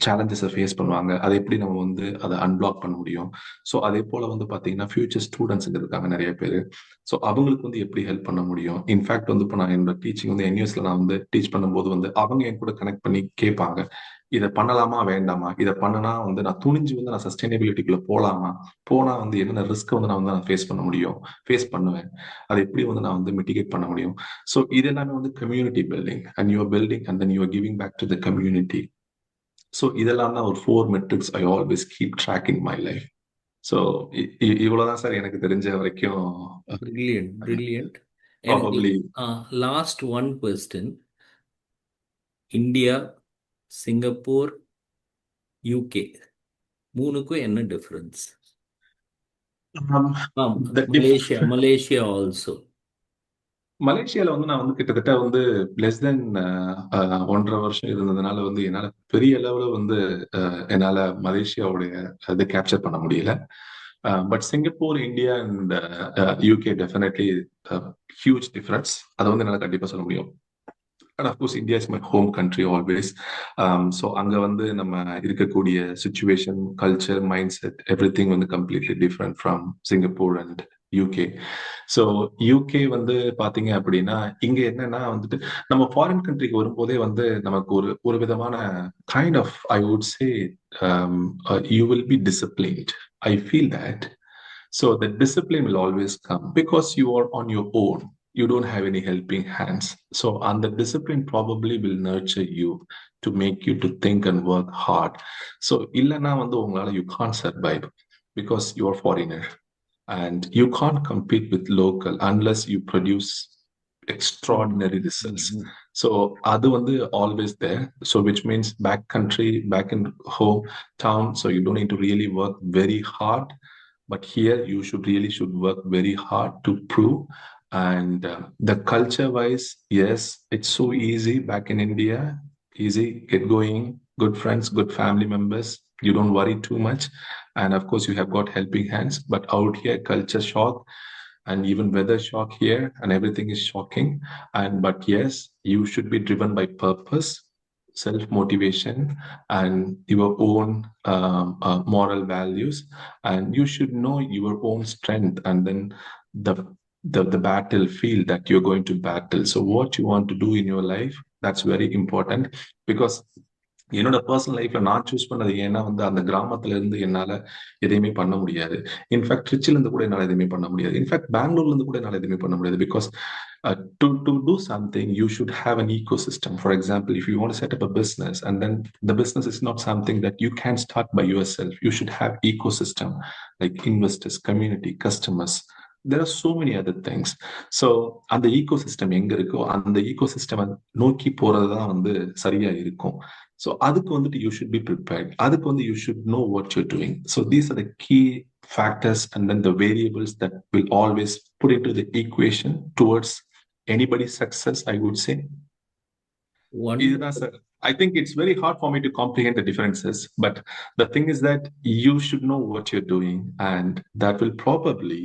Speaker 1: சேலஞ்சஸை ஃபேஸ் பண்ணுவாங்க, அதை எப்படி நம்ம வந்து அதை அன்பிளாக் பண்ண முடியும். ஸோ அதே போல வந்து பாத்தீங்கன்னா ஃபியூச்சர் ஸ்டூடெண்ட்ஸ் இருக்காங்க நிறைய பேர். ஸோ அவங்களுக்கு வந்து எப்படி ஹெல்ப் பண்ண முடியும். இன்ஃபேக்ட் வந்து இப்போ நான் என்னோட டீச்சிங் வந்து NUSல நான் வந்து டீச் பண்ணும்போது வந்து அவங்க என் கூட கனெக்ட் பண்ணி கேட்பாங்க, இதை பண்ணலாமா வேண்டாமா, இதை பண்ணனா வந்து நான் துணிஞ்சு வந்து நான் சஸ்டைனபிலிட்டிக்குள்ள போலாமா, போனா வந்து என்னென்ன ரிஸ்க் வந்து நான் ஃபேஸ் பண்ண முடியும், ஃபேஸ் பண்ணுவேன், அதை எப்படி வந்து நான் வந்து மிட்டிகேட் பண்ண முடியும். ஸோ இது எல்லாமே வந்து community building and you're building and then you're giving back to the community. So இதெல்லாம் தான் ஒரு 4 metrics I always keep tracking my life. So இவ்வளவுதான் சார் எனக்கு தெரிஞ்ச வரைக்கும்.
Speaker 2: Brilliant, brilliant. And
Speaker 1: probably
Speaker 2: last one question. India, Singapore, UK மூணுக்கும் என்ன difference? Malaysia also.
Speaker 1: மலேசியால வந்து நான் வந்து கிட்டத்தட்ட வந்து லெஸ் தென் 1.5 வருஷம் இருந்ததுனால வந்து என்னால பெரிய அளவுல வந்து என்னால மலேசியாவுடைய இதை கேப்சர் பண்ண முடியல. But Singapore, India and UK definitely huge difference. அதை வந்து என்னால கண்டிப்பா சொல்ல முடியும். And of course India is my home country always. So அங்க வந்து நம்ம இருக்கக்கூடிய situation, culture, mindset, everything வந்து completely different from Singapore and UK. So UK வந்து பாத்தீங்க அப்படின்னா இங்க என்னன்னா வந்துட்டு நம்ம ஃபாரின் கண்ட்ரிக்கு வரும்போதே வந்து நமக்கு ஒரு விதமான kind of I would say you will be disciplined. I feel that. So the discipline will always come because you are on your own. You don't have any helping hands. So and the discipline probably will nurture you to make you to think and work hard. So illana vandu ungala you can't survive because you are foreigner and you can't compete with local unless you produce extraordinary results. So adu vandu always there. So which means back country, back in home town, so you don't need to really work very hard. But here you should work very hard to prove. And the culture wise, yes, it's so easy back in India. Easy, get going, good friends, good family members. You don't worry too much. And of course, you have got helping hands. But out here, culture shock and even weather shock here, and everything is shocking. But yes, you should be driven by purpose, self-motivation, and your own moral values, and you should know your own strength, and then the the battlefield that you're going to battle. So what you want to do in your life, that's very important. Because என்னோட personal லைஃப்ல நான் choose பண்ணது ஏன்னா வந்து அந்த கிராமத்துல இருந்து என்னால எதையுமே பண்ண முடியாது. இன்ஃபேக்ட் ட்ரிச்சில இருந்து கூட என்னால எதுவுமே பண்ண முடியாது. இன்ஃபேக்ட் பெங்களூர்ல இருந்து கூட என்னால எதுவுமே பண்ண முடியாது. Because to do something you should have an ecosystem. For example, if you want to set up a business and then the business is not something that you can start by yourself, you should have ecosystem like investors, community, customers. There are so many other things. So அந்த ecosystem எங்க இருக்கோ அந்த ecosystem நோக்கி போறதுதான் வந்து சரியா இருக்கும். So அதுக்கு வந்துட்டு you should be prepared. அதுக்கு வந்து you should know what you're doing. So these are the key factors and then the variables that will always put into the equation towards anybody's success, I would say. I think it's very hard for me to comprehend the differences, but the thing is that you should know what you're doing, and that will probably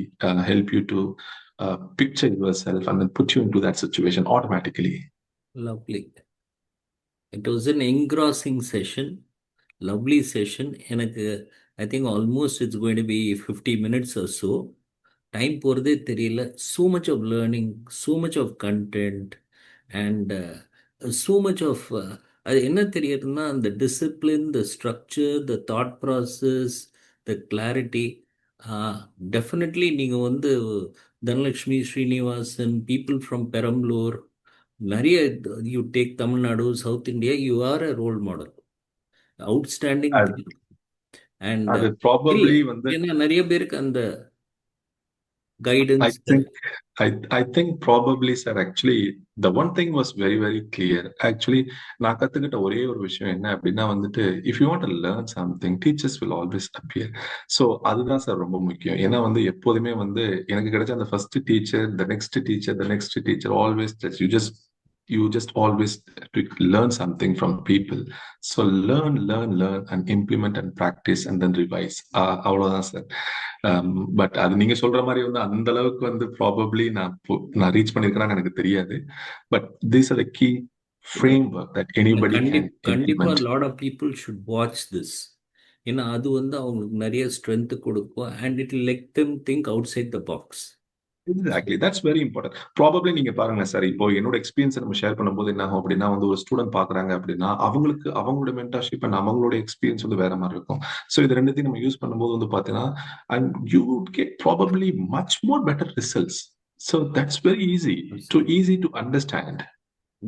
Speaker 1: help you to picture yourself and then put you into that situation automatically.
Speaker 2: Lovely. It was an engrossing session. Lovely session. எனக்கு I think almost it's going to be 50 minutes or so. Time போகிறதே தெரியல. So much of learning, so much of content, and so much of அது என்ன தெரியுதுன்னா அந்த discipline, the structure, the thought process, the clarity. Definitely நீங்கள் வந்து Dhanalakshmi, Srinivasan, people from Perambalur, நிறைய you take Tamil Nadu, south India, you are a role model. Outstanding
Speaker 1: அது
Speaker 2: thing. And
Speaker 1: அது
Speaker 2: இல்ல,
Speaker 1: ப்ராபப்ளி வந்து
Speaker 2: ஏன்னா நிறைய பேருக்கு அந்த
Speaker 1: I
Speaker 2: guidance.
Speaker 1: think I think probably sir actually the one thing was very very clear. Actually நான் கத்துக்கிட்ட ஒரே ஒரு விஷயம் என்ன அப்படின்னா வந்துட்டு if you want to learn something teachers will always appear. So அதுதான் சார் ரொம்ப முக்கியம். ஏன்னா வந்து எப்போதுமே வந்து எனக்கு கிடைச்ச அந்த first teacher the next teacher always just you just always to learn something from people. So learn and implement and practice and then revise. அவ்வளவுதான் சார். பட் அது நீங்க சொல்ற மாதிரி வந்து அந்த அளவுக்கு வந்து ப்ராபப்ளி நான் ரீச் பண்ணிருக்கேன்னு எனக்கு தெரியாது. But these are the key
Speaker 2: இல்லை,
Speaker 1: framework that anybody can
Speaker 2: கண்டிப்பாக
Speaker 1: implement.
Speaker 2: Lot of people should watch this. ஏன்னா அது வந்து அவங்களுக்கு நிறைய ஸ்ட்ரென்த் கொடுக்கும். And it let them think outside the box.
Speaker 1: Exactly that's very important. Probably நீங்க பாருங்க சார், இப்போ என்னோட எக்ஸ்பீரியன்ஸ் நம்ம ஷேர் பண்ணும்போது என்ன ஆகும் அப்படின்னா வந்து ஒரு ஸ்டூடெண்ட் பாக்குறாங்க அப்படின்னா அவங்களுக்கு அவங்களோட மென்டர்ஷிப் அண்ட் அவங்களோட எக்ஸ்பீரியன்ஸ் வந்து வேற மாதிரி இருக்கும். ஸோ இது ரெண்டுத்தையும் நம்ம யூஸ் பண்ணும்போது வந்து பாத்தீங்கன்னா and you would get probably much more better results. So that's very easy to understand.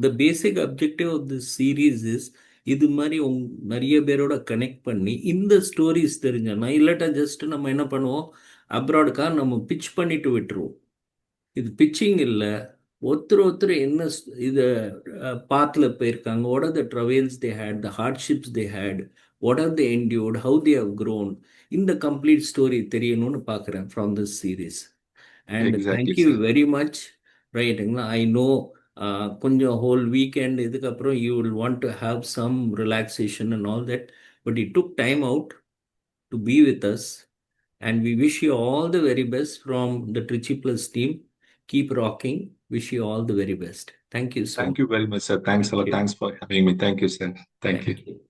Speaker 2: The basic objective of this series is இது மாதிரி நிறைய பேரோட கனெக்ட் பண்ணி இந்த ஸ்டோரிஸ் தெரிஞ்சோன்னா, இல்லாட்டா ஜஸ்ட் நம்ம என்ன பண்ணுவோம், அப்ராடுக்காக நம்ம பிச் பண்ணிட்டு விட்டுருவோம். இது பிச்சிங் இல்லை. ஒருத்தர் என்ன இதை பாத்தில் போயிருக்காங்க, what are the travels they had, the hardships they had, what are they endured, how they have grown. இந்த கம்ப்ளீட் ஸ்டோரி தெரியணும்னு பார்க்குறேன் from this series. And
Speaker 1: exactly
Speaker 2: thank you
Speaker 1: sir.
Speaker 2: Very much. ரைட்டுங்களா? ஐ நோ கொஞ்சம் whole weekend இதுக்கப்புறம் you will want to have some relaxation and all that, but it took time out to be with us. And we wish you all the very best from the Trichy Plus team. Keep rocking. Wish you all the very best. Thank you so much.
Speaker 1: Thank you very much, sir. Thanks a
Speaker 2: Thank
Speaker 1: lot.
Speaker 2: you.
Speaker 1: Thanks for having me. Thank you, sir. Thank you.
Speaker 2: Thank you.